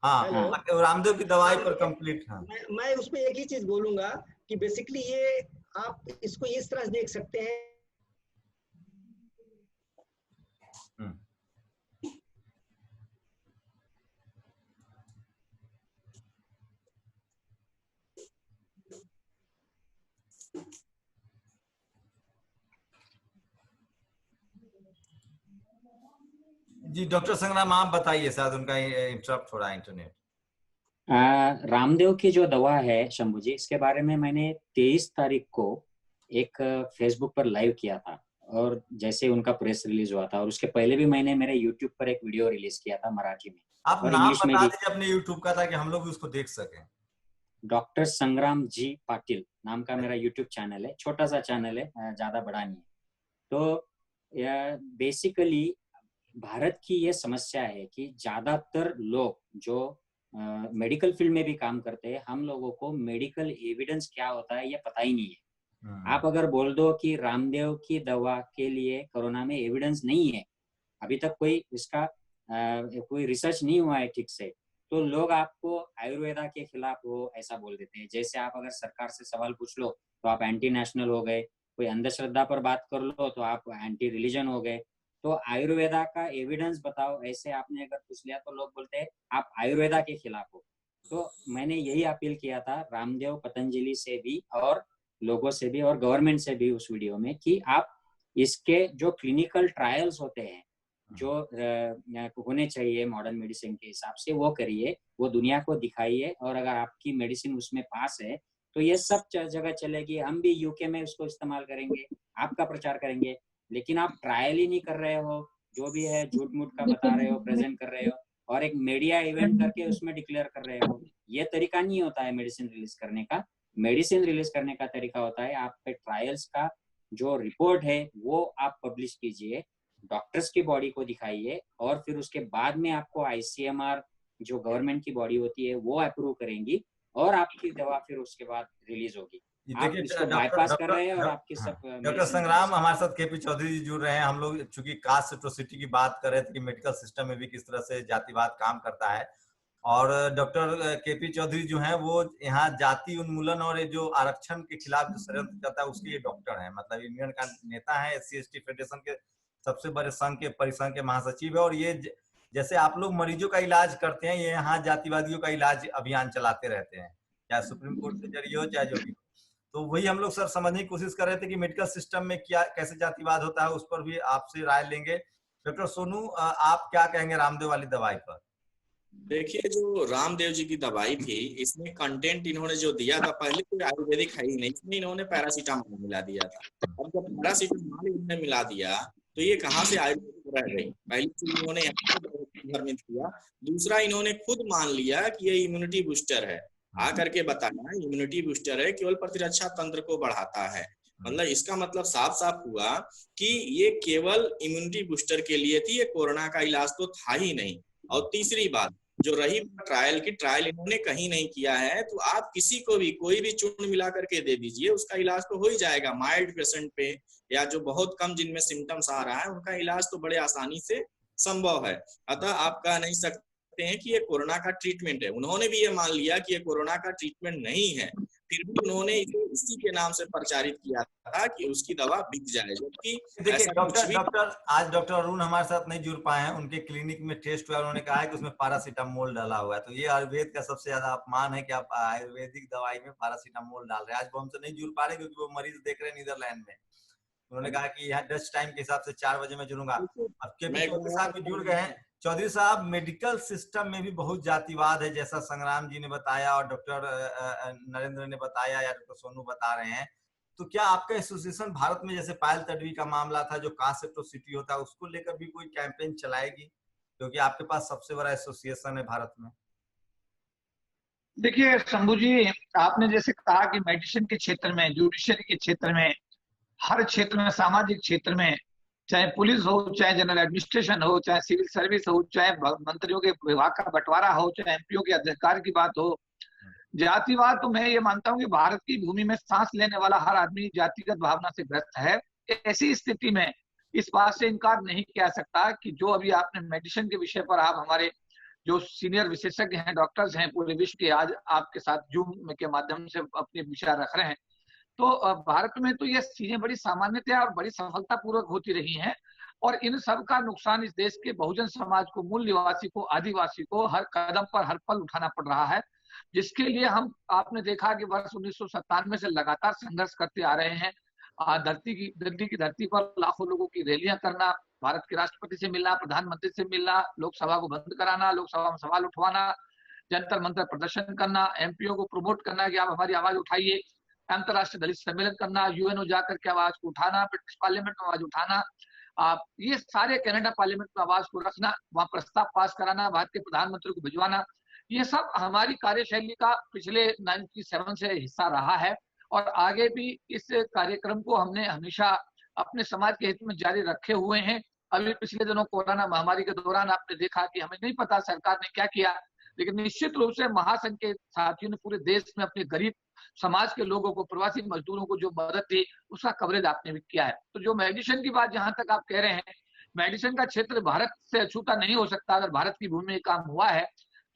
Speaker 1: हाँ, रामदेव की दवाई पर कंप्लीट। हाँ
Speaker 3: मैं उसमें एक ही चीज बोलूंगा कि बेसिकली ये आप इसको इस तरह देख सकते हैं।
Speaker 1: जी डॉक्टर संग्राम आप बताइए, शायद उनका इंटरप्ट हो रहा है इंटरनेट।
Speaker 2: रामदेव की जो दवा है शंभू जी, इसके बारे में मैंने 23 तारीख को एक फेसबुक पर लाइव किया था, और जैसे उनका प्रेस रिलीज हुआ था, और उसके पहले भी मैंने मेरे यूट्यूब पर एक वीडियो रिलीज किया था मराठी में।
Speaker 1: आप नाम बता दीजिए अपने यूट्यूब का, ताकि हम लोग उसको देख सकें।
Speaker 2: डॉक्टर संग्राम जी पाटिल नाम का मेरा यूट्यूब चैनल है, छोटा सा चैनल है, ज्यादा बड़ा नहीं है। तो बेसिकली भारत की ये समस्या है कि ज्यादातर लोग जो मेडिकल फील्ड में भी काम करते हैं, हम लोगों को मेडिकल एविडेंस क्या होता है ये पता ही नहीं है। आप अगर बोल दो कि रामदेव की दवा के लिए कोरोना में एविडेंस नहीं है, अभी तक कोई इसका कोई रिसर्च नहीं हुआ है ठीक से, तो लोग आपको आयुर्वेदा के खिलाफ हो ऐसा बोल देते हैं। जैसे आप अगर सरकार से सवाल पूछ लो तो आप एंटी नेशनल हो गए, कोई अंधश्रद्धा पर बात कर लो तो आप एंटी रिलीजन हो गए। तो आयुर्वेदा का एविडेंस बताओ, ऐसे आपने अगर पूछ लिया तो लोग बोलते हैं आप आयुर्वेदा के खिलाफ हो। तो मैंने यही अपील किया था रामदेव पतंजलि से भी और लोगों से भी और गवर्नमेंट से भी उस वीडियो में, कि आप इसके जो क्लिनिकल ट्रायल्स होते हैं जो होने चाहिए मॉडर्न मेडिसिन के हिसाब से, वो करिए, वो दुनिया को दिखाइए, और अगर आपकी मेडिसिन उसमें पास है तो ये सब जगह चलेगी। हम भी यूके में उसको इस्तेमाल करेंगे, आपका प्रचार करेंगे। लेकिन आप ट्रायल ही नहीं कर रहे हो, जो भी है झूठ मूठ का बता रहे हो, प्रेजेंट कर रहे हो, और एक मीडिया इवेंट करके उसमें डिक्लेयर कर रहे हो। ये तरीका नहीं होता है मेडिसिन रिलीज करने का। मेडिसिन रिलीज करने का तरीका होता है आपके ट्रायल्स का जो रिपोर्ट है वो आप पब्लिश कीजिए, डॉक्टर्स की बॉडी को दिखाइए, और फिर उसके बाद में आपको ICMR जो गवर्नमेंट की बॉडी होती है वो अप्रूव करेंगी, और आपकी दवा फिर उसके बाद रिलीज होगी। आप इसको बाईपास कर रहे हैं और आपकी सब।
Speaker 1: डॉक्टर संग्राम हमारे साथ KP चौधरी जी जुड़ रहे हैं। हम लोग चूंकि कास्ट एट्रोसिटी की बात कर रहे थे कि मेडिकल सिस्टम में भी किस तरह से जातिवाद काम करता है, और डॉक्टर KP चौधरी जो हैं वो यहाँ जाति उन्मूलन और ये जो आरक्षण के खिलाफ जो षड्यंत्र करता है उसके ये डॉक्टर हैं। मतलब यूनियन का नेता है, SC/ST फेडरेशन के सबसे बड़े संघ के परिसंघ के महासचिव है। और ये जैसे आप लोग मरीजों का इलाज करते हैं, ये यहाँ जातिवादियों का इलाज अभियान चलाते रहते हैं, चाहे सुप्रीम कोर्ट के जरिए हो चाहे जो भी। तो वही हम लोग सर समझने की कोशिश कर रहे थे कि मेडिकल सिस्टम में क्या कैसे जातिवाद होता है, उस पर भी आपसे राय लेंगे। डॉक्टर सोनू आप क्या कहेंगे रामदेव वाली दवाई पर?
Speaker 4: देखिए, जो रामदेव जी की दवाई थी इसमें कंटेंट इन्होंने जो दिया था, पहले कोई आयुर्वेदिक है ही नहीं, इसमें इन्होंने पैरासीटामोल मिला दिया था। अब जब पैरासीटामोल इन्होंने मिला दिया तो ये कहाँ से आयुर्वेदिक रह गई? पहली चीज इन्होंने भ्रमित किया। दूसरा, इन्होंने खुद मान लिया कि ये इम्यूनिटी बूस्टर है, आकर के बताया इम्यूनिटी बूस्टर है, केवल प्रतिरक्षा तंत्र को बढ़ाता है। मतलब इसका मतलब साफ साफ हुआ कि ये केवल इम्यूनिटी बूस्टर के लिए थी, ये कोरोना का इलाज तो था ही नहीं। और तीसरी बात, जो रही ट्रायल की, ट्रायल इन्होंने कहीं नहीं किया है, तो आप किसी को भी कोई भी चूर्ण मिला करके दे दीजिए, उसका इलाज तो हो ही जाएगा। माइल्ड पेशेंट पे या जो बहुत कम जिनमें सिम्टम्स आ रहा है, उनका इलाज तो बड़े आसानी से संभव है। अतः आप कह नहीं सकते हैं कि ये कोरोना का ट्रीटमेंट है। उन्होंने भी ये मान लिया कि ये कोरोना का ट्रीटमेंट नहीं है, फिर भी उन्होंने इसे इसी के नाम से प्रचारित किया था कि उसकी दवा बिक जाए, जबकि
Speaker 1: देखिए
Speaker 4: ऐसा कुछ भी
Speaker 1: आज डॉक्टर अरुण हमारे साथ नहीं जुड़ पाए हैं। उनके क्लिनिक में टेस्ट हुआ, उन्होंने कहा है कि उसमें पैरासीटामोल डाला हुआ है। तो ये आयुर्वेद का सबसे ज्यादा अपमान है कि आप आयुर्वेदिक दवाई में पैरासीटामोल डाल रहे हैं। आज वो हमसे नहीं जुड़ पा रहे क्योंकि वो मरीज देख रहे हैं नीदरलैंड में। उन्होंने कहा कि यहाँ डच टाइम के हिसाब से 4 बजे मैं जुड़ूंगा। अब के चौधरी साहब भी जुड़ गए हैं। चौधरी साहब, मेडिकल सिस्टम में भी बहुत जातिवाद है, जैसा संग्राम जी ने बताया और डॉक्टर नरेंद्र ने बताया या डॉक्टर सोनू बता रहे हैं। तो क्या आपका एसोसिएशन भारत में, जैसे पायल तडवी का मामला था जो कास्ट एट्रोसिटी होता है, उसको लेकर भी कोई कैंपेन चलाएगी? क्योंकि आपके पास सबसे बड़ा एसोसिएशन है भारत में।
Speaker 5: देखिए शंभू जी, आपने जैसे कहा कि मेडिसिन के क्षेत्र में, जुडिशरी के क्षेत्र में, हर क्षेत्र में, सामाजिक क्षेत्र में, चाहे पुलिस हो, चाहे जनरल एडमिनिस्ट्रेशन हो, चाहे सिविल सर्विस हो, चाहे मंत्रियों के विभाग का बंटवारा हो, चाहे एमपीओ के अधिकार की बात हो, जातिवाद तो मैं ये मानता हूँ कि भारत की भूमि में सांस लेने वाला हर आदमी जातिगत भावना से ग्रस्त है। ऐसी स्थिति में इस बात से इनकार नहीं किया सकता कि जो अभी आपने मेडिसिन के विषय पर आप हमारे जो सीनियर विशेषज्ञ हैं, डॉक्टर्स हैं पूरे विश्व के, आज आपके साथ जूम के माध्यम से अपने विचार रख रहे हैं, तो भारत में तो ये चीजें बड़ी सामान्यतया और बड़ी सफलतापूर्वक होती रही हैं। और इन सब का नुकसान इस देश के बहुजन समाज को, मूल निवासी को, आदिवासी को हर कदम पर हर पल उठाना पड़ रहा है, जिसके लिए हम, आपने देखा कि वर्ष 1997 से लगातार संघर्ष करते आ रहे हैं। दिल्ली की धरती पर लाखों लोगों की रैलियां करना, भारत के राष्ट्रपति से मिलना, प्रधानमंत्री से मिलना, लोकसभा को बंद कराना, लोकसभा में सवाल उठवाना, जंतर मंतर प्रदर्शन करना, एमपीओ को प्रमोट करना कि आप हमारी आवाज उठाइए, अंतर्राष्ट्रीय दलित सम्मेलन करना, यूएनओ जाकर के आवाज को उठाना, ब्रिटिश पार्लियामेंट में आवाज उठाना, आप ये सारे कनाडा पार्लियामेंट में आवाज को रखना, वहां प्रस्ताव पास कराना, भारत के प्रधानमंत्री को भिजवाना, ये सब हमारी कार्यशैली का पिछले 97 से हिस्सा रहा है। और आगे भी इस कार्यक्रम को हमने हमेशा अपने समाज के हित में जारी रखे हुए हैं। अभी पिछले दिनों कोरोना महामारी के दौरान आपने देखा कि हमें नहीं पता सरकार ने क्या किया, लेकिन निश्चित रूप से महासंघ के साथियों ने पूरे देश में अपने गरीब समाज के लोगों को, प्रवासी मजदूरों को जो मदद दी, उसका कवरेज आपने भी किया है। तो जो मेडिसिन की बात जहां तक आप कह रहे हैं, मेडिसिन का क्षेत्र भारत से अछूता नहीं हो सकता। अगर भारत की भूमि में काम हुआ है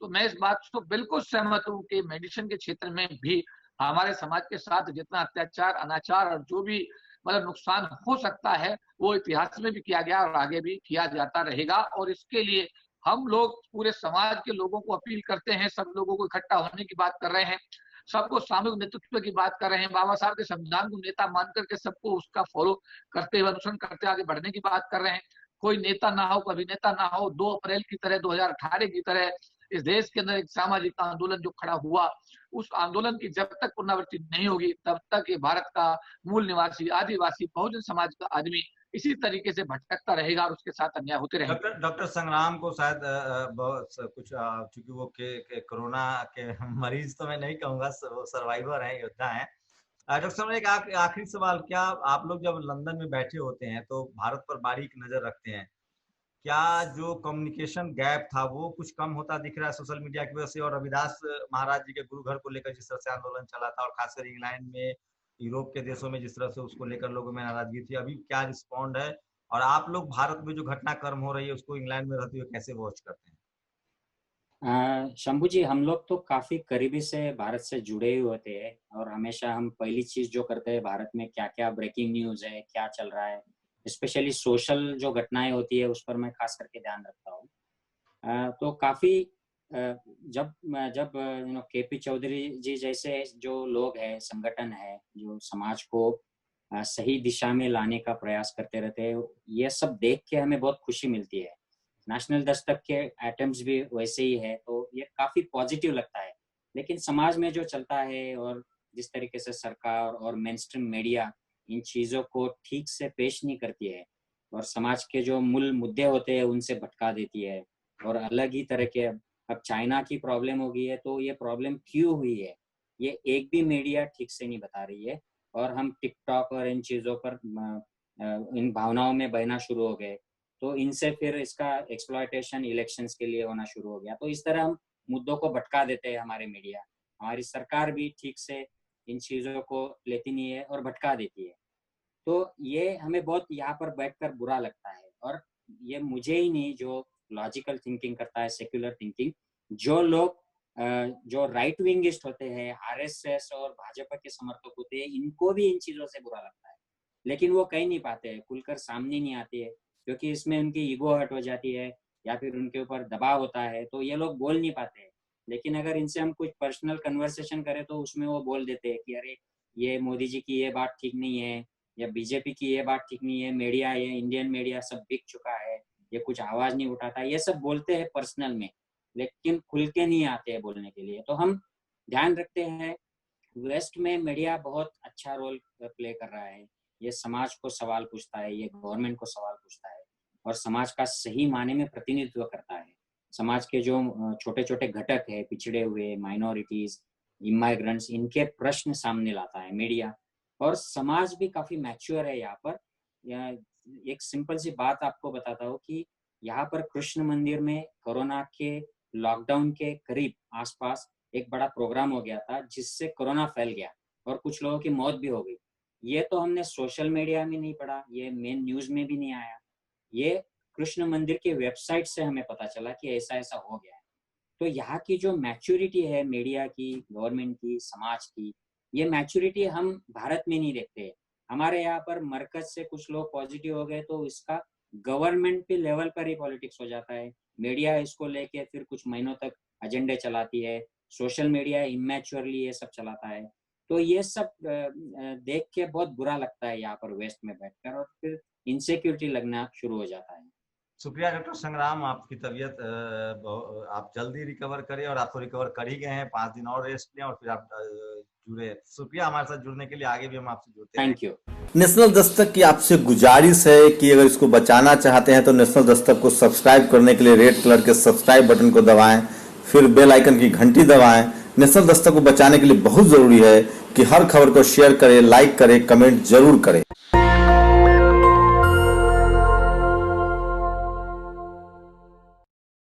Speaker 5: तो मैं इस बात से बिल्कुल सहमत हूँ कि मेडिसिन के क्षेत्र में भी हमारे समाज के साथ जितना अत्याचार, अनाचार और जो भी मतलब नुकसान हो सकता है, वो इतिहास में भी किया गया और आगे भी किया जाता रहेगा। और इसके लिए हम लोग पूरे समाज के लोगों को अपील करते हैं, सब लोगों को इकट्ठा होने की बात कर रहे हैं, सबको सामूहिक नेतृत्व की बात कर रहे हैं, बाबा साहब के संविधान को नेता मान करके सबको उसका फॉलो करते हुए, अनुसरण करते आगे बढ़ने की बात कर रहे हैं। कोई नेता ना हो, कोई अभिनेता ना हो। 2 अप्रैल की तरह, 2018 की तरह इस देश के अंदर एक सामाजिक आंदोलन जो खड़ा हुआ, उस आंदोलन की जब तक पुनरावृत्ति नहीं होगी, तब तक ये भारत का मूल निवासी, आदिवासी, बहुजन समाज का आदमी इसी तरीके से भटकता रहेगा और उसके साथ अन्याय होते रहेगा।
Speaker 1: डॉक्टर संग्राम को शायद बहुत कुछ, चूंकि वो कोरोना के मरीज तो मैं नहीं कहूंगा, वो सर्वाइवर हैं, योद्धा हैं। डॉक्टर साहब, एक आखिरी सवाल, क्या आप लोग जब लंदन में बैठे होते हैं तो भारत पर बारीक नजर रखते हैं, क्या जो कम्युनिकेशन गैप था वो कुछ कम होता दिख रहा है सोशल मीडिया की वजह से? और रविदास महाराज जी के गुरु घर को लेकर जिस तरह से आंदोलन चला था, और खासकर इंग्लैंड में, यूरोप के देशों में जिस तरह से उसको लेकर लोगों में नाराजगी थी, अभी क्या रिस्पॉन्ड है? और आप लोग भारत में जो घटनाक्रम हो रही है उसको इंग्लैंड में रहते हुए कैसे वॉच करते हैं?
Speaker 2: शंभू जी, हम लोग तो काफी करीबी से भारत से जुड़े हुए होते हैं और हमेशा हम पहली चीज जो करते हैं, भारत में क्या क्या ब्रेकिंग न्यूज है, क्या चल रहा है, स्पेशली सोशल जो घटनाएं होती है उस पर मैं खास करके ध्यान रखता हूँ। तो काफी जब केपी चौधरी जी जैसे जो लोग हैं, संगठन है जो समाज को सही दिशा में लाने का प्रयास करते रहते हैं, ये सब देख के हमें बहुत खुशी मिलती है। नेशनल दस्तक के एटम्स भी वैसे ही है, तो ये काफी पॉजिटिव लगता है। लेकिन समाज में जो चलता है और जिस तरीके से सरकार और मेनस्ट्रीम मीडिया इन चीजों को ठीक से पेश नहीं करती है और समाज के जो मूल मुद्दे होते हैं उनसे भटका देती है और अलग ही तरह के, अब चाइना की प्रॉब्लम हो गई है तो ये प्रॉब्लम क्यों हुई है ये एक भी मीडिया ठीक से नहीं बता रही है, और हम टिकटॉक और इन चीजों पर इन भावनाओं में बहना शुरू हो गए। तो इनसे फिर इसका एक्सप्लॉयटेशन इलेक्शंस के लिए होना शुरू हो गया। तो इस तरह हम मुद्दों को भटका देते हैं हमारे मीडिया। हमारी सरकार भी ठीक से इन चीज़ों को लेती नहीं है और भटका देती है। तो ये हमें बहुत यहाँ पर बैठकर बुरा लगता है। और ये मुझे ही नहीं, जो लॉजिकल थिंकिंग करता है, सेक्युलर थिंकिंग, जो लोग जो राइट विंगिस्ट होते हैं, आरएसएस और भाजपा के समर्थक होते हैं, इनको भी इन चीज़ों से बुरा लगता है। लेकिन वो कह नहीं पाते हैं, खुलकर सामने नहीं आते हैं, क्योंकि इसमें उनकी ईगो हर्ट हो जाती है या फिर उनके ऊपर दबाव होता है, तो ये लोग बोल नहीं पाते हैं। लेकिन अगर इनसे हम कुछ पर्सनल कन्वर्सेशन करें तो उसमें वो बोल देते हैं कि अरे ये मोदी जी की ये बात ठीक नहीं है, या बीजेपी की ये बात ठीक नहीं है, मीडिया, ये इंडियन मीडिया सब बिक चुका है, ये कुछ आवाज नहीं उठाता, ये सब बोलते हैं पर्सनल में, लेकिन खुल के नहीं आते हैं बोलने के लिए। तो हम ध्यान रखते हैं, वेस्ट में मीडिया बहुत अच्छा रोल प्ले कर रहा है। ये समाज को सवाल पूछता है, ये गवर्नमेंट को सवाल पूछता है और समाज का सही माने में प्रतिनिधित्व करता है। समाज के जो छोटे छोटे घटक है, पिछड़े हुए, माइनॉरिटीज, इमाइग्रेंट्स, इनके प्रश्न सामने लाता है मीडिया। और समाज भी काफी मैच्योर है यहाँ पर। एक सिंपल सी बात आपको बताता हूँ कि यहाँ पर कृष्ण मंदिर में कोरोना के लॉकडाउन के करीब आसपास एक बड़ा प्रोग्राम हो गया था, जिससे कोरोना फैल गया और कुछ लोगों की मौत भी हो गई। ये तो हमने सोशल मीडिया में नहीं पढ़ा, ये मेन न्यूज में भी नहीं आया, ये कृष्ण मंदिर के वेबसाइट से हमें पता चला कि ऐसा ऐसा हो गया है। तो यहाँ की जो मैच्योरिटी है मीडिया की, गवर्नमेंट की, समाज की, ये मैच्योरिटी हम भारत में नहीं देखते। हमारे यहाँ पर मरकज से कुछ लोग पॉजिटिव हो गए तो इसका गवर्नमेंट के लेवल पर ही पॉलिटिक्स हो जाता है। मीडिया इसको लेके फिर कुछ महीनों तक एजेंडे चलाती है, सोशल मीडिया इमैच्योरली ये सब चलाता है। तो ये सब देख के बहुत बुरा लगता है यहाँ पर वेस्ट में बैठकर, और फिर इनसिक्योरिटी लगना शुरू हो जाता है।
Speaker 1: शुक्रिया डॉक्टर संग्राम, आपकी तबीयत आप जल्दी रिकवर करें, और आप तो रिकवर कर ही गए हैं। 5 दिन और रेस्ट लें और फिर आप जुड़े। शुक्रिया हमारे साथ जुड़ने के लिए, आगे भी हम आपसे जुड़ते हैं।
Speaker 2: Thank you.
Speaker 6: नेशनल दस्तक की आपसे गुजारिश है कि अगर इसको बचाना चाहते हैं तो नेशनल दस्तक को सब्सक्राइब करने के लिए रेड कलर के सब्सक्राइब बटन को दबाएं, फिर बेल आइकन की घंटी दबाएं। नेशनल दस्तक को बचाने के लिए बहुत जरूरी है कि हर खबर को शेयर करें, लाइक करें, कमेंट जरूर करें।